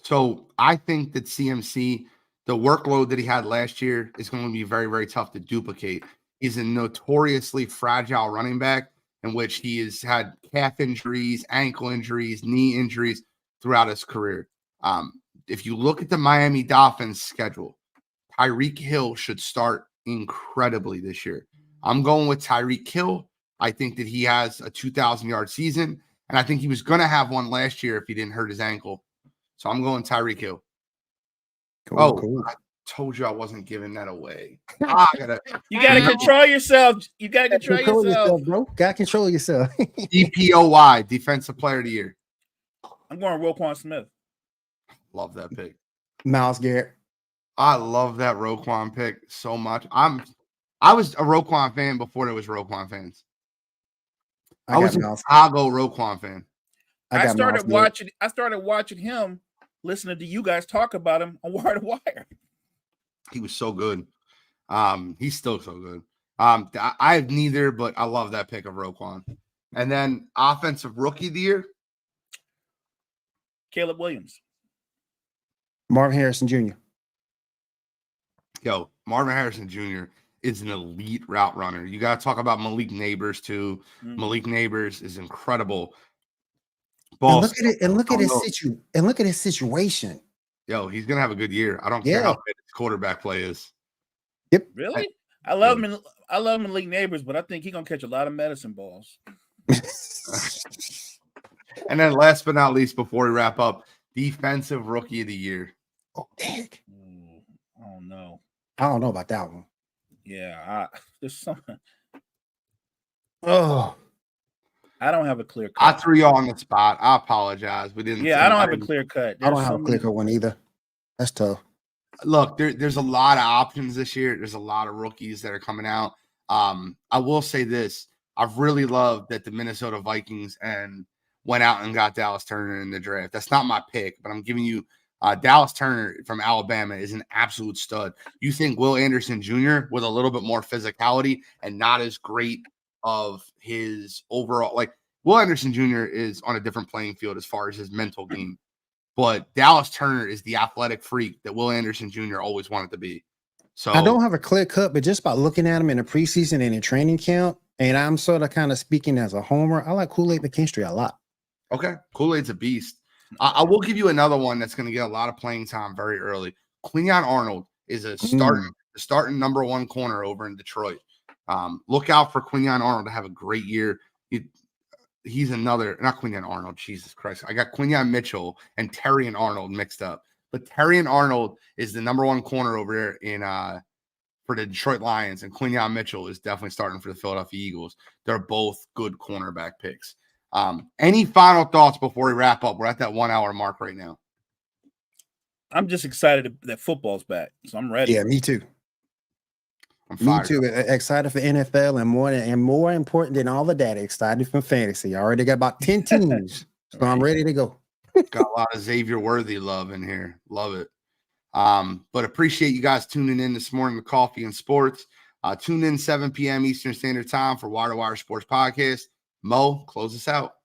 So I think that CMC, the workload that he had last year is going to be very, very tough to duplicate. He's a notoriously fragile running back in which he has had calf injuries, ankle injuries, knee injuries throughout his career. If you look at the Miami Dolphins schedule, Tyreek Hill should start incredibly this year. I'm going with Tyreek Hill. I think that he has a 2,000-yard season, and I think he was going to have one last year if he didn't hurt his ankle. So I'm going Tyreek Hill. Cool. I told you I wasn't giving that away. You got to control yourself. You got to control yourself, bro. Got to control yourself. DPOY, Defensive Player of the Year. I'm going Roquan Smith. Love that pick. Myles Garrett. I love that Roquan pick so much. I was a Roquan fan before there was Roquan fans. I was a Chicago Roquan fan. I started watching him, listening to you guys talk about him on Wire to Wire. He was so good. He's still so good. I have neither, but I love that pick of Roquan. And then offensive rookie of the year, Caleb Williams. Marvin Harrison Jr. Yo, Marvin Harrison Jr. is an elite route runner. You got to talk about Malik Neighbors too. Malik Neighbors is incredible. And look at his situation. Yo, he's gonna have a good year. I don't care how good his quarterback play is. Yep. Really? I love him. I love Malik Neighbors, but I think he's gonna catch a lot of medicine balls. And then last but not least, before we wrap up, defensive rookie of the year. Oh, dang. Oh no. I don't know about that one. Yeah, there's something. Oh, I don't have a clear cut. I threw you on the spot. I apologize. We didn't. Yeah, I don't have a clear cut. I don't have a clear cut one either. That's tough. Look, there's a lot of options this year. There's a lot of rookies that are coming out. I will say this. I've really loved that the Minnesota Vikings went out and got Dallas Turner in the draft. That's not my pick, but I'm giving you Dallas Turner from Alabama is an absolute stud. You think Will Anderson Jr. with a little bit more physicality and not as great of his overall, like Will Anderson Jr. is on a different playing field as far as his mental game, but Dallas Turner is the athletic freak that Will Anderson Jr. always wanted to be. So I don't have a clear cut, but just by looking at him in the preseason and in training camp, and I'm sort of kind of speaking as a homer, I like Kool-Aid McKinstry a lot. Okay, Kool-Aid's a beast. I will give you another one that's going to get a lot of playing time very early. Quinyon Arnold is a starting number one corner over in Detroit. Look out for Quinyon Arnold to have a great year. He's another, not Quinyon Arnold, Jesus Christ. I got Quinyon Mitchell and Terrion Arnold mixed up. But Terrion Arnold is the number one corner over there in for the Detroit Lions, and Quinyon Mitchell is definitely starting for the Philadelphia Eagles. They're both good cornerback picks. Any final thoughts before we wrap up? We're at that 1 hour mark right now. I'm just excited that football's back, so I'm ready. Yeah, me too. I'm Me fired too. up. Excited for NFL and more important than all of that, excited for fantasy. I already got about 10 teams, so I'm ready to go. Got a lot of Xavier Worthy love in here. Love it. But appreciate you guys tuning in this morning to Coffee and Sports. Tune in 7 p.m. Eastern Standard Time for Wire to Wire Sports Podcast. Mo, close us out.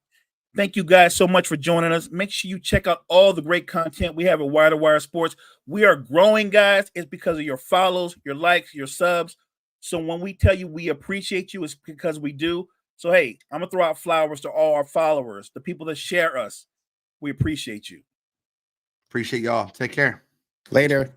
Thank you guys so much for joining us. Make sure you check out all the great content we have at Wire to Wire Sports. We are growing, guys. It's because of your follows, your likes, your subs. So when we tell you we appreciate you, it's because we do. So, hey, I'm going to throw out flowers to all our followers, the people that share us. We appreciate you. Appreciate y'all. Take care. Later.